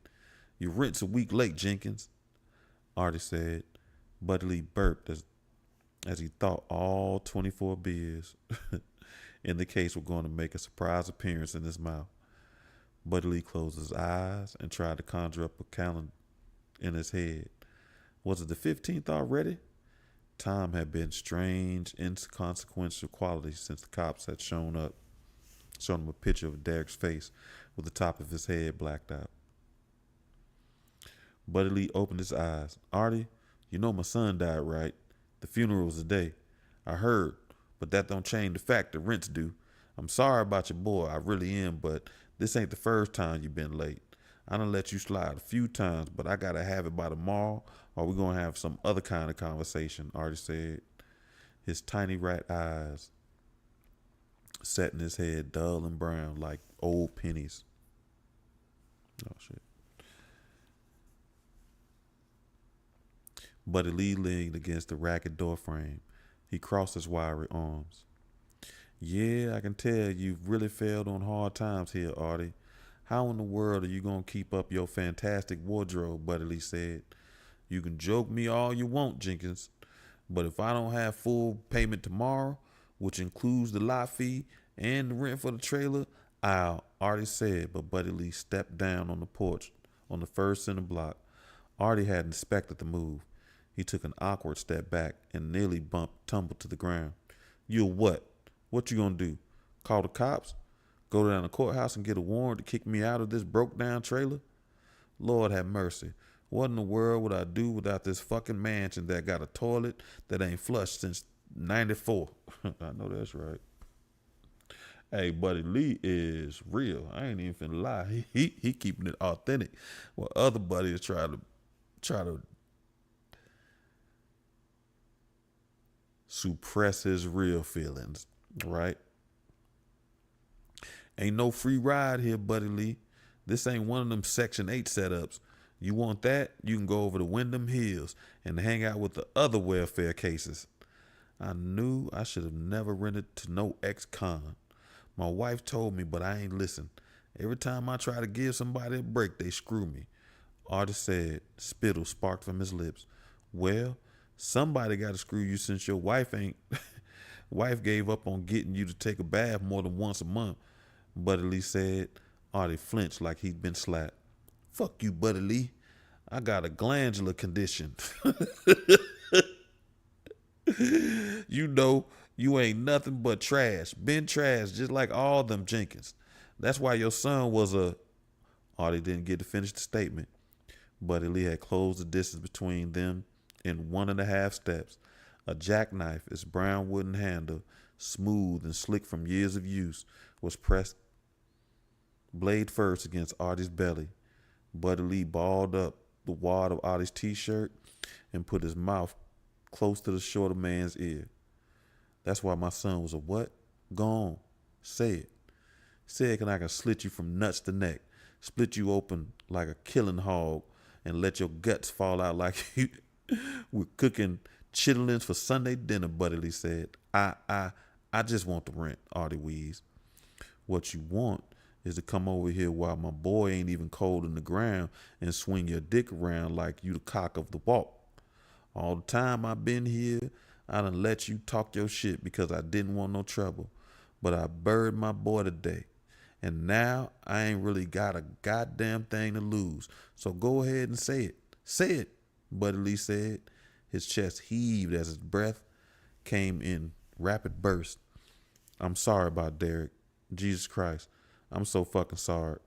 Your rent's a week late, Jenkins. Artie said. Buddy Lee burped as he thought all 24 beers in the case were going to make a surprise appearance in his mouth. Buddy Lee closed his eyes and tried to conjure up a calendar in his head. Was it the 15th already? Time had been strange, inconsequential qualities since the cops had shown him a picture of Derek's face with the top of his head blacked out. Buddy Lee opened his eyes. Artie, you know my son died, right? The funeral was today. I heard, but that don't change the fact that rent's due. I'm sorry about your boy, I really am, but this ain't the first time you've been late. I done let you slide a few times, but I gotta have it by tomorrow or we're gonna have some other kind of conversation, Artie said. His tiny rat eyes set in his head dull and brown like old pennies. Oh, shit. Buddy Lee leaned against the ragged door frame. He crossed his wiry arms. Yeah, I can tell you've really failed on hard times here, Artie. How in the world are you going to keep up your fantastic wardrobe, Buddy Lee said. You can joke me all you want, Jenkins, but if I don't have full payment tomorrow, which includes the lot fee and the rent for the trailer, I'll, Artie said, but Buddy Lee stepped down on the porch on the first center block. Artie had inspected the move. He took an awkward step back and nearly tumbled to the ground. You'll what? What you gonna do? Call the cops? Go down to the courthouse and get a warrant to kick me out of this broke down trailer? Lord have mercy. What in the world would I do without this fucking mansion that got a toilet that ain't flushed since 94? I know that's right. Hey, Buddy Lee is real. I ain't even finna lie. He keeping it authentic. While other buddies try to suppress his real feelings, right? Ain't no free ride here, Buddy Lee. This ain't one of them Section 8 setups. You want that? You can go over to Wyndham Hills and hang out with the other welfare cases. I knew I should have never rented to no ex-con. My wife told me, but I ain't listen. Every time I try to give somebody a break, they screw me. Artie said. Spittle sparked from his lips. Well, somebody got to screw you since your wife gave up on getting you to take a bath more than once a month, Buddy Lee said. Artie flinched like he'd been slapped. Fuck you, Buddy Lee. I got a glandular condition. You know, you ain't nothing but trash. Been trash just like all them Jenkins. That's why your son was a. Artie didn't get to finish the statement. Buddy Lee had closed the distance between them in 1.5 steps. A jackknife, its brown wooden handle, smooth and slick from years of use, was pressed blade first against Artie's belly. Buddy Lee balled up the wad of Artie's t-shirt and put his mouth close to the shorter man's ear. That's why my son was a what? Go on. Say it. Say it and I can slit you from nuts to neck, split you open like a killing hog, and let your guts fall out like you were cooking chitlins for Sunday dinner, Buddy Lee said. I just want the rent, Artie wheezed. What you want is to come over here while my boy ain't even cold in the ground and swing your dick around like you the cock of the walk. All the time I been here, I done let you talk your shit because I didn't want no trouble. But I buried my boy today. And now I ain't really got a goddamn thing to lose. So go ahead and say it. Say it, Buddy Lee said. His chest heaved as his breath came in rapid bursts. I'm sorry about Derek. Jesus Christ. I'm so fucking sorry.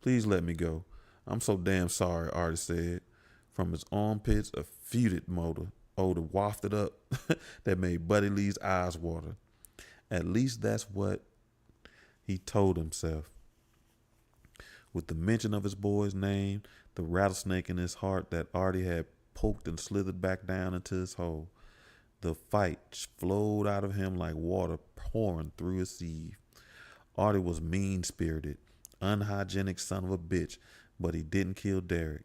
Please let me go. I'm so damn sorry, Artie said. From his armpits, a fetid odor wafted up that made Buddy Lee's eyes water. At least that's what he told himself. With the mention of his boy's name, the rattlesnake in his heart that Artie had poked and slithered back down into his hole, the fight flowed out of him like water pouring through his sieve. Artie was mean-spirited, unhygienic son of a bitch, but he didn't kill Derek.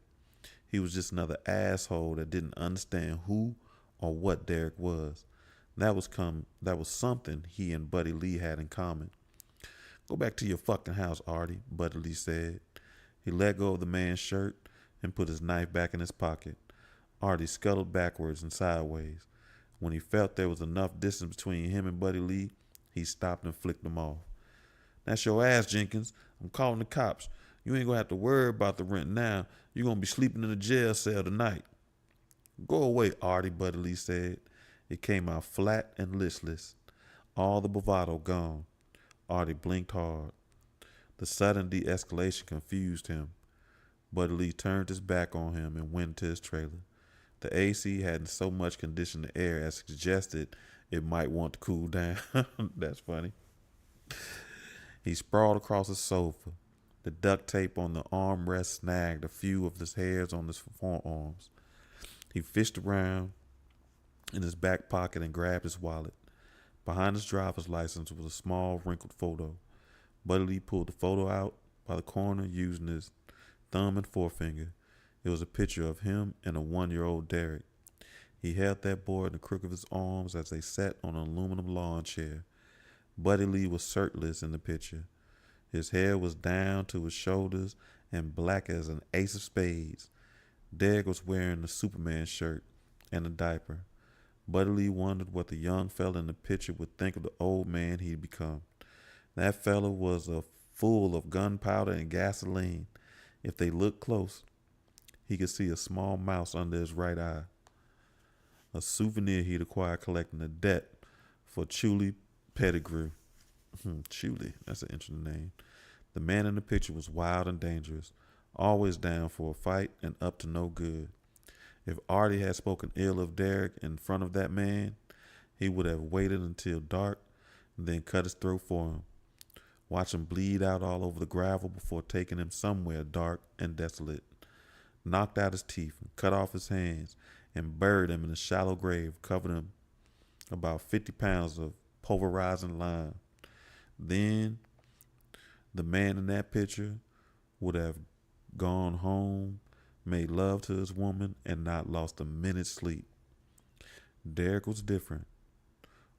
He was just another asshole that didn't understand who or what Derek was. That was something he and Buddy Lee had in common. Go back to your fucking house, Artie, Buddy Lee said. He let go of the man's shirt and put his knife back in his pocket. Artie scuttled backwards and sideways. When he felt there was enough distance between him and Buddy Lee, he stopped and flicked him off. That's your ass, Jenkins. I'm calling the cops. You ain't gonna have to worry about the rent now. You're gonna be sleeping in a jail cell tonight. Go away, Artie, Buddy Lee said. It came out flat and listless. All the bravado gone. Artie blinked hard. The sudden de-escalation confused him. Buddy Lee turned his back on him and went to his trailer. The AC hadn't so much conditioned the air as suggested it might want to cool down. That's funny. He sprawled across the sofa. The duct tape on the armrest snagged a few of his hairs on his forearms. He fished around in his back pocket and grabbed his wallet. Behind his driver's license was a small, wrinkled photo. Buddy Lee pulled the photo out by the corner using his thumb and forefinger. It was a picture of him and a 1-year-old Derek. He held that boy in the crook of his arms as they sat on an aluminum lawn chair. Buddy Lee was shirtless in the picture. His hair was down to his shoulders and black as an ace of spades. Derek was wearing a Superman shirt and a diaper. Buddy Lee wondered what the young fella in the picture would think of the old man he'd become. That fella was full of gunpowder and gasoline. If they looked close, he could see a small mouse under his right eye. A souvenir he'd acquired collecting a debt for Chuli Pettigrew. Chuli, that's an interesting name. The man in the picture was wild and dangerous, always down for a fight and up to no good. If Artie had spoken ill of Derek in front of that man, he would have waited until dark and then cut his throat for him. Watch him bleed out all over the gravel before taking him somewhere dark and desolate. Knocked out his teeth and cut off his hands and buried him in a shallow grave, covered him about 50 pounds of pulverizing lime. Then the man in that picture would have gone home, made love to his woman, and not lost a minute's sleep. Derek was different.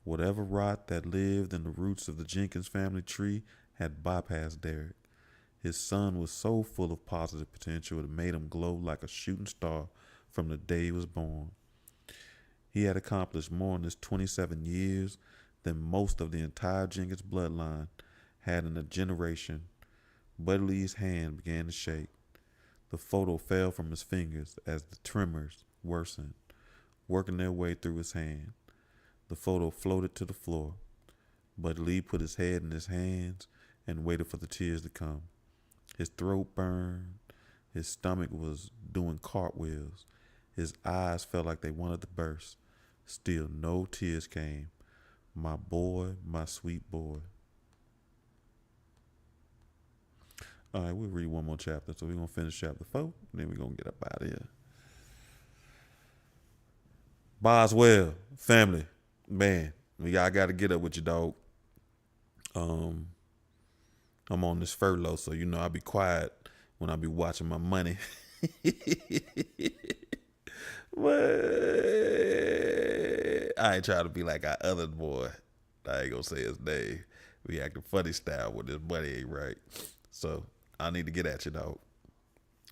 Whatever rot that lived in the roots of the Jenkins family tree had bypassed Derek. His son was so full of positive potential it made him glow like a shooting star from the day he was born. He had accomplished more in his 27 years than most of the entire Jenkins bloodline had in a generation. Buddy Lee's hand began to shake. The photo fell from his fingers as the tremors worsened, working their way through his hand. The photo floated to the floor. Buddy Lee put his head in his hands and waited for the tears to come. His throat burned. His stomach was doing cartwheels. His eyes felt like they wanted to burst. Still, no tears came. My boy, my sweet boy. All right, we'll read one more chapter. So we're going to finish chapter 4, and then we're going to get up out of here. Boswell, family, man, y'all got to get up with your dog. I'm on this furlough, so I'll be quiet when I be watching my money. But I ain't trying to be like our other boy. I ain't gonna say his name. We acting funny style when this money ain't right. So I need to get at you, dog.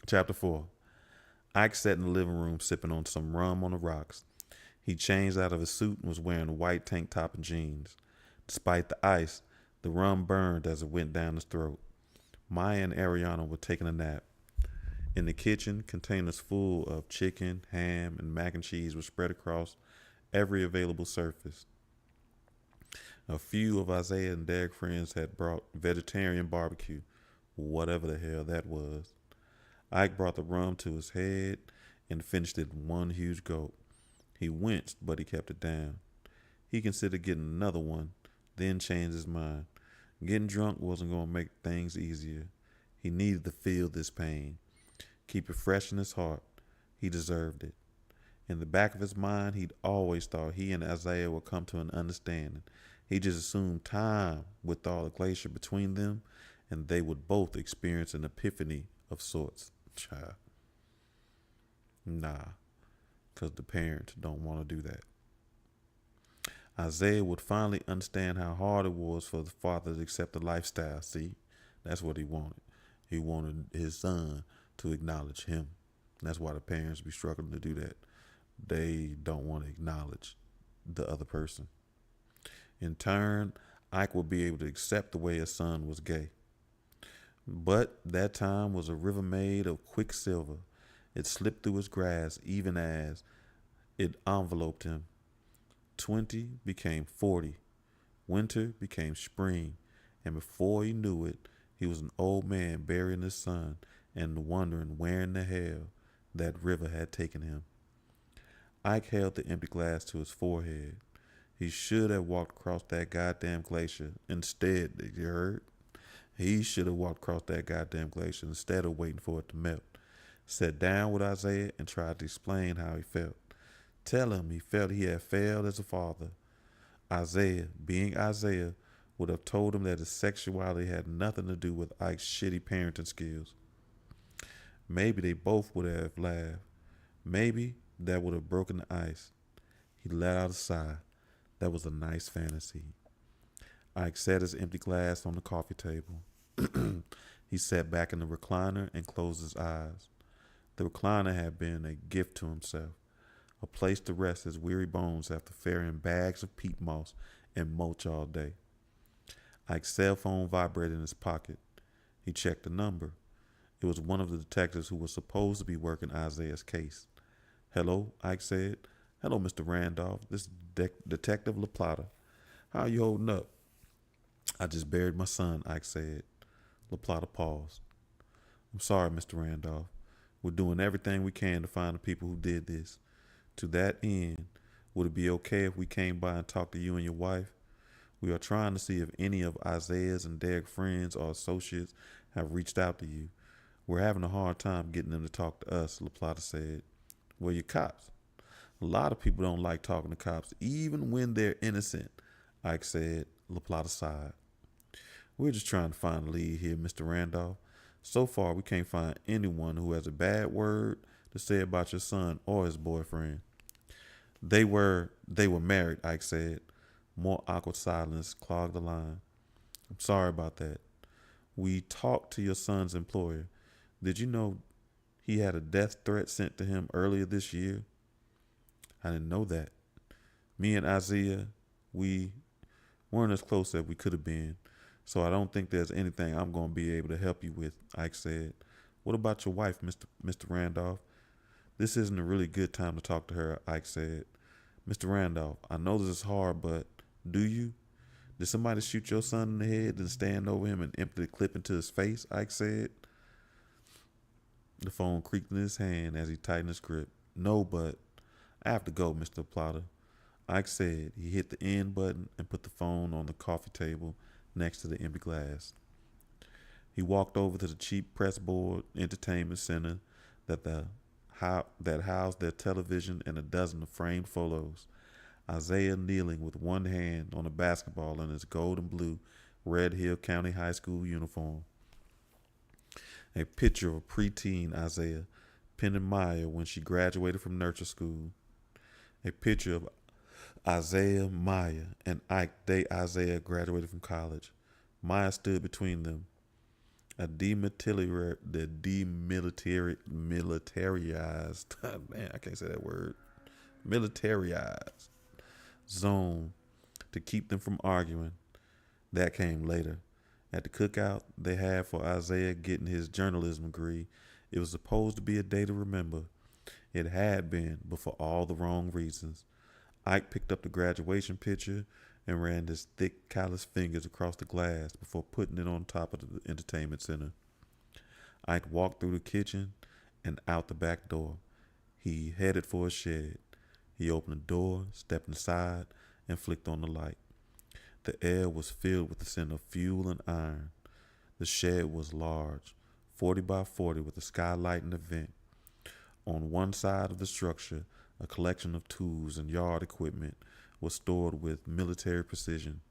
Chapter 4. Ike sat in the living room sipping on some rum on the rocks. He changed out of his suit and was wearing a white tank top and jeans. Despite the ice, the rum burned as it went down his throat. Maya and Ariana were taking a nap. In the kitchen, containers full of chicken, ham, and mac and cheese were spread across every available surface. A few of Isaiah and Derek's friends had brought vegetarian barbecue, whatever the hell that was. Ike brought the rum to his head and finished it in one huge gulp. He winced, but he kept it down. He considered getting another one, then changed his mind. Getting drunk wasn't going to make things easier. He needed to feel this pain. Keep it fresh in his heart. He deserved it. In the back of his mind, he'd always thought he and Isaiah would come to an understanding. He just assumed time would thaw the glacier between them, and they would both experience an epiphany of sorts. Child. Nah, because the parents don't want to do that. Isaiah would finally understand how hard it was for the father to accept the lifestyle. See, that's what he wanted. He wanted his son to acknowledge him. That's why the parents be struggling to do that. They don't want to acknowledge the other person. In turn, Ike would be able to accept the way his son was gay. But that time was a river made of quicksilver. It slipped through his grasp even as it enveloped him. 20 became 40. Winter became spring. And before he knew it, he was an old man burying his son and wondering where in the hell that river had taken him. Ike held the empty glass to his forehead. He should have walked across that goddamn glacier instead, you heard? He should have walked across that goddamn glacier instead of waiting for it to melt. Sat down with Isaiah and tried to explain how he felt. Tell him he felt he had failed as a father. Isaiah, being Isaiah, would have told him that his sexuality had nothing to do with Ike's shitty parenting skills. Maybe they both would have laughed. Maybe that would have broken the ice. He let out a sigh. That was a nice fantasy. Ike set his empty glass on the coffee table. He sat back in the recliner and closed his eyes. The recliner had been a gift to himself, a place to rest his weary bones after ferrying bags of peat moss and mulch all day. Ike's cell phone vibrated in his pocket. He checked the number. It was one of the detectives who was supposed to be working Isaiah's case. Hello, Ike said. Hello, Mr. Randolph. This is Detective LaPlata. How are you holding up? I just buried my son, Ike said. LaPlata paused. I'm sorry, Mr. Randolph. We're doing everything we can to find the people who did this. To that end, would it be okay if we came by and talked to you and your wife? We are trying to see if any of Isaiah's and Derek's friends or associates have reached out to you. We're having a hard time getting them to talk to us, LaPlata said. Well, you're cops. A lot of people don't like talking to cops, even when they're innocent, Ike said. LaPlata sighed. We're just trying to find a lead here, Mr. Randolph. So far, we can't find anyone who has a bad word to say about your son or his boyfriend. They were married, Ike said. More awkward silence clogged the line. I'm sorry about that. We talked to your son's employer. Did you know he had a death threat sent to him earlier this year? I didn't know that. Me and Isaiah, we weren't as close as we could have been, so I don't think there's anything I'm going to be able to help you with, Ike said. What about your wife, Mr. Randolph? This isn't a really good time to talk to her, Ike said. Mr. Randolph, I know this is hard, but do you? Did somebody shoot your son in the head and stand over him and empty the clip into his face? Ike said. The phone creaked in his hand as he tightened his grip. No, but I have to go, Mr. Plotter. Ike said. He hit the end button and put the phone on the coffee table next to the empty glass. He walked over to the cheap pressboard entertainment center that housed their television and a dozen of framed photos. Isaiah kneeling with one hand on a basketball in his gold and blue Red Hill County High School uniform. A picture of a preteen Isaiah pinning Maya when she graduated from nurture school. A picture of Isaiah, Maya, and Ike day Isaiah graduated from college. Maya stood between them. A demilitarized, man, I can't say that word, militarized zone to keep them from arguing. That came later. At the cookout they had for Isaiah getting his journalism degree, it was supposed to be a day to remember. It had been, but for all the wrong reasons. Ike picked up the graduation picture and ran his thick, calloused fingers across the glass before putting it on top of the entertainment center. Ike walked through the kitchen and out the back door. He headed for a shed. He opened the door, stepped inside, and flicked on the light. The air was filled with the scent of fuel and iron. The shed was large, 40 by 40, with a skylight and a vent. On one side of the structure, a collection of tools and yard equipment was stored with military precision.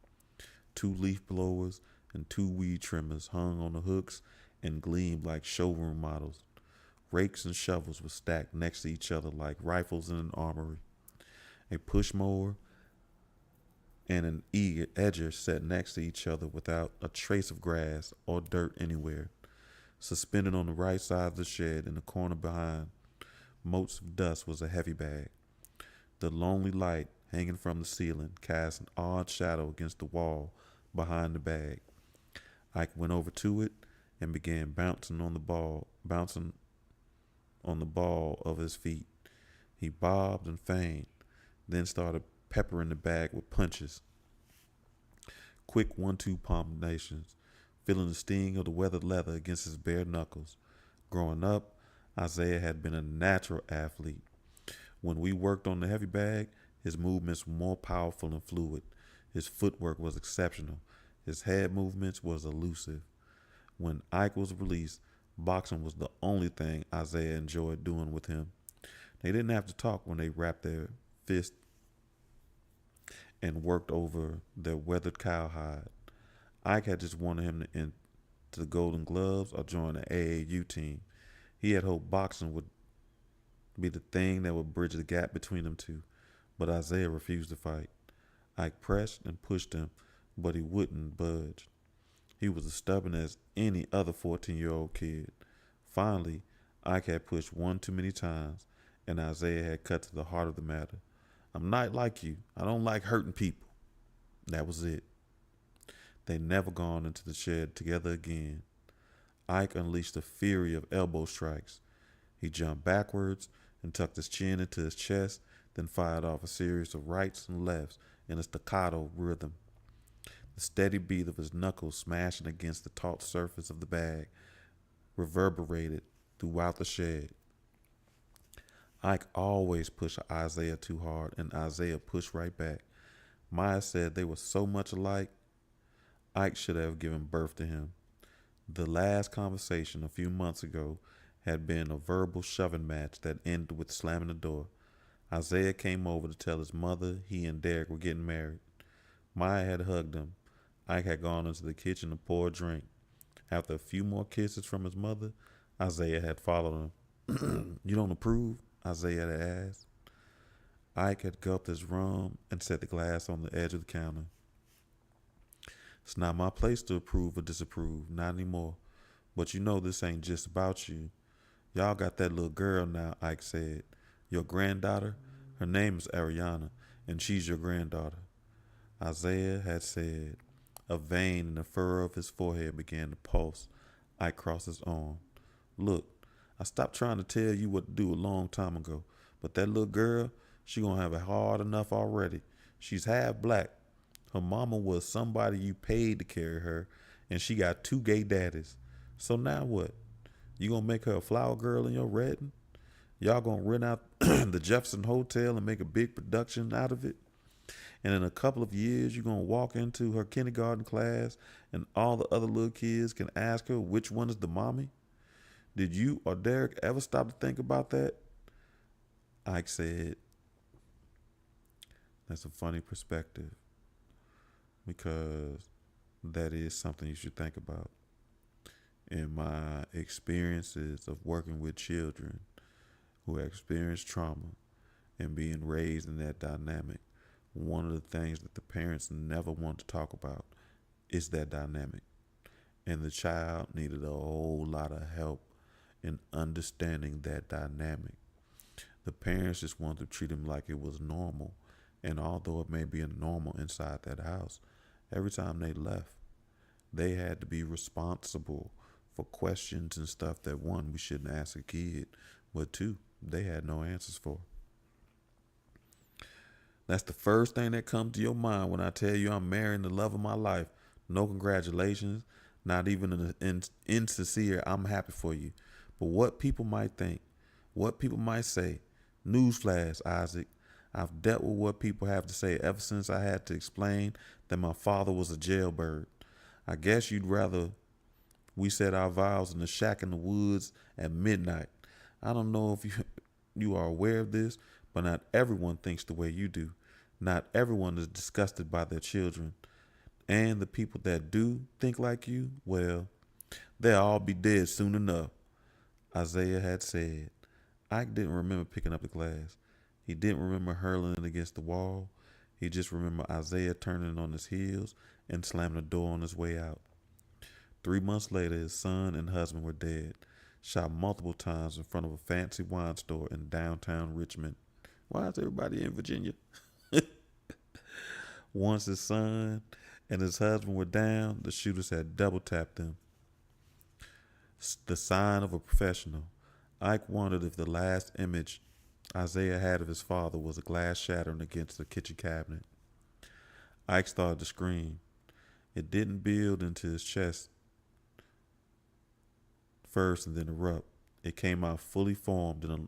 2 leaf blowers and 2 weed trimmers hung on the hooks and gleamed like showroom models. Rakes and shovels were stacked next to each other like rifles in an armory. A push mower and an edger sat next to each other without a trace of grass or dirt anywhere. Suspended on the right side of the shed in the corner behind motes of dust was a heavy bag. The lonely light hanging from the ceiling cast an odd shadow against the wall behind the bag. Ike went over to it and began bouncing on the ball of his feet. He bobbed and feigned, then started peppering the bag with punches. Quick 1-2 combinations, feeling the sting of the weathered leather against his bare knuckles. Growing up, Isaiah had been a natural athlete. When we worked on the heavy bag, his movements were more powerful and fluid. His footwork was exceptional. His head movements was elusive. When Ike was released, boxing was the only thing Isaiah enjoyed doing with him. They didn't have to talk when they wrapped their fists and worked over their weathered cowhide. Ike had just wanted him to enter the Golden Gloves or join the AAU team. He had hoped boxing would be the thing that would bridge the gap between them two, but Isaiah refused to fight. Ike pressed and pushed him, but he wouldn't budge. He was as stubborn as any other 14-year-old kid. Finally, Ike had pushed one too many times, and Isaiah had cut to the heart of the matter. I'm not like you. I don't like hurting people. That was it. They never gone into the shed together again. Ike unleashed a fury of elbow strikes. He jumped backwards and tucked his chin into his chest, then fired off a series of rights and lefts in a staccato rhythm. The steady beat of his knuckles smashing against the taut surface of the bag reverberated throughout the shed. Ike always pushed Isaiah too hard, and Isaiah pushed right back. Maya said they were so much alike, Ike should have given birth to him. The last conversation a few months ago had been a verbal shoving match that ended with slamming the door. Isaiah came over to tell his mother he and Derek were getting married. Maya had hugged him. Ike had gone into the kitchen to pour a drink. After a few more kisses from his mother, Isaiah had followed him. You don't approve? Isaiah had asked. Ike had gulped his rum and set the glass on the edge of the counter. It's not my place to approve or disapprove, not anymore. But you know this ain't just about you. Y'all got that little girl now, Ike said. Your granddaughter? Her name is Ariana, and she's your granddaughter. Isaiah had said. A vein in the furrow of his forehead began to pulse. Ike crossed his arm. Look, I stopped trying to tell you what to do a long time ago, but that little girl, she gonna have it hard enough already. She's half black. Her mama was somebody you paid to carry her, and she got two gay daddies. So now what? You gonna make her a flower girl in your wedding? Y'all gonna rent out the Jefferson Hotel and make a big production out of it? And in a couple of years, you're gonna walk into her kindergarten class, and all the other little kids can ask her which one is the mommy? Did you or Derek ever stop to think about that? Ike said, that's a funny perspective, because that is something you should think about. In my experiences of working with children who experience trauma and being raised in that dynamic, one of the things that the parents never want to talk about is that dynamic. And the child needed a whole lot of help in understanding that dynamic. The parents just wanted to treat him like it was normal. And although it may be normal inside that house, every time they left, they had to be responsible for questions and stuff that, one, we shouldn't ask a kid, but two, they had no answers for. That's the first thing that comes to your mind when I tell you I'm marrying the love of my life. No congratulations, not even an insincere I'm happy for you. But what people might think, what people might say, newsflash, Isaac, I've dealt with what people have to say ever since I had to explain that my father was a jailbird. I guess you'd rather we said our vows in the shack in the woods at midnight. I don't know if you are aware of this, but not everyone thinks the way you do. Not everyone is disgusted by their children. And the people that do think like you, well, they'll all be dead soon enough, Isaiah had said. Ike didn't remember picking up the glass. He didn't remember hurling it against the wall. He just remembered Isaiah turning on his heels and slamming the door on his way out. 3 months later, his son and husband were dead, shot multiple times in front of a fancy wine store in downtown Richmond. Why is everybody in Virginia? Once his son and his husband were down, the shooters had double tapped them. The sign of a professional. Ike wondered if the last image Isaiah had of his father was a glass shattering against the kitchen cabinet. Ike started to scream. It didn't build into his chest first and then erupt. It came out fully formed in a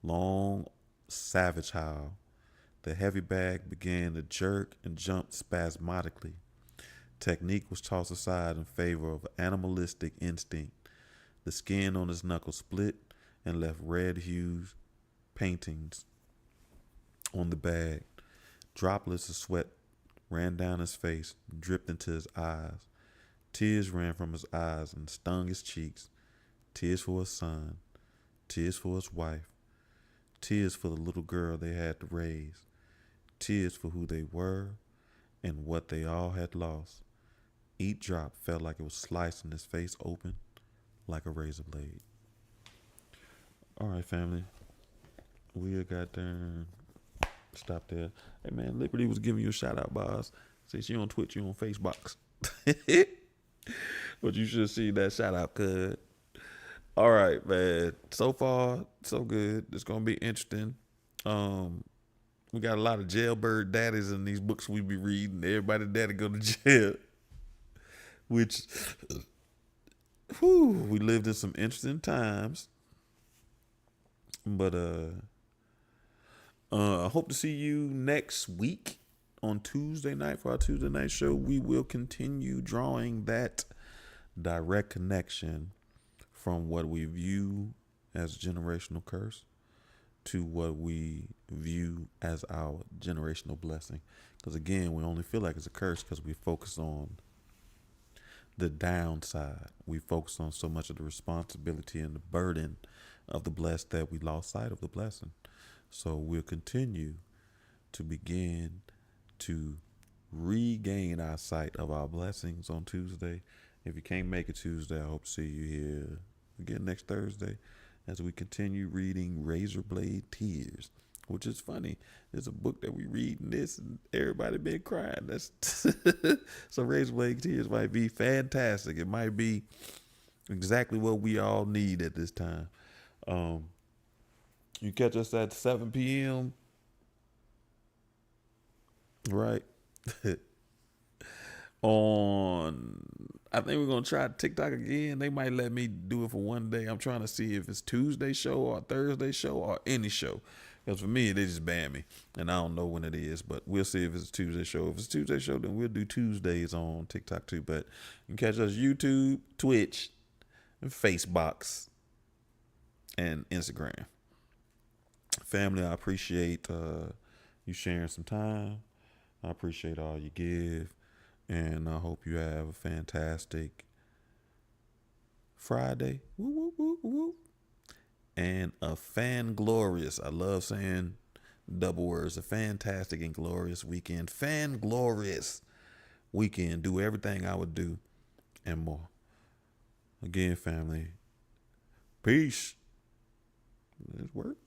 long, savage howl. The heavy bag began to jerk and jump spasmodically. Technique was tossed aside in favor of animalistic instinct. The skin on his knuckles split and left red hues paintings on the bag. Droplets of sweat ran down his face, dripped into his eyes. Tears ran from his eyes and stung his cheeks. Tears for his son, tears for his wife, tears for the little girl they had to raise, tears for who they were and what they all had lost. Each drop felt like it was slicing his face open like a razor blade. All right, family. We got there. Stop there. Hey, man, Liberty was giving you a shout out, boss. Since you on Twitch, you on Facebook. But you should see that shout out, cuz. All right, man. So far, so good. It's going to be interesting. We got a lot of jailbird daddies in these books we be reading. Everybody daddy go to jail. Which, we lived in some interesting times. But I hope to see you next week on Tuesday night for our Tuesday night show. We will continue drawing that direct connection from what we view as generational curse to what we view as our generational blessing. Because again, we only feel like it's a curse because we focus on the downside. We focus on so much of the responsibility and the burden of the blessed that we lost sight of the blessing. So we'll continue to begin to regain our sight of our blessings on Tuesday. If you can't make it Tuesday, I hope to see you here again next Thursday as we continue reading Razorblade Tears, which is funny. There's a book that we read in this and everybody been crying. That's so Razorblade Tears might be fantastic. It might be exactly what we all need at this time. You catch us at 7 p.m. Right? on, I think we're gonna try TikTok again. They might let me do it for one day. I'm trying to see if it's Tuesday show or Thursday show or any show. Because for me, they just ban me, and I don't know when it is. But we'll see if it's a Tuesday show. If it's a Tuesday show, then we'll do Tuesdays on TikTok too. But you can catch us YouTube, Twitch, and Facebox, and Instagram. Family, I appreciate you sharing some time. I appreciate all you give. And I hope you have a fantastic Friday. Woo, woo, woo, woo. And a fan-glorious, I love saying double words, a fantastic and glorious weekend. Fan-glorious weekend. Do everything I would do and more. Again, family, peace. Let's work.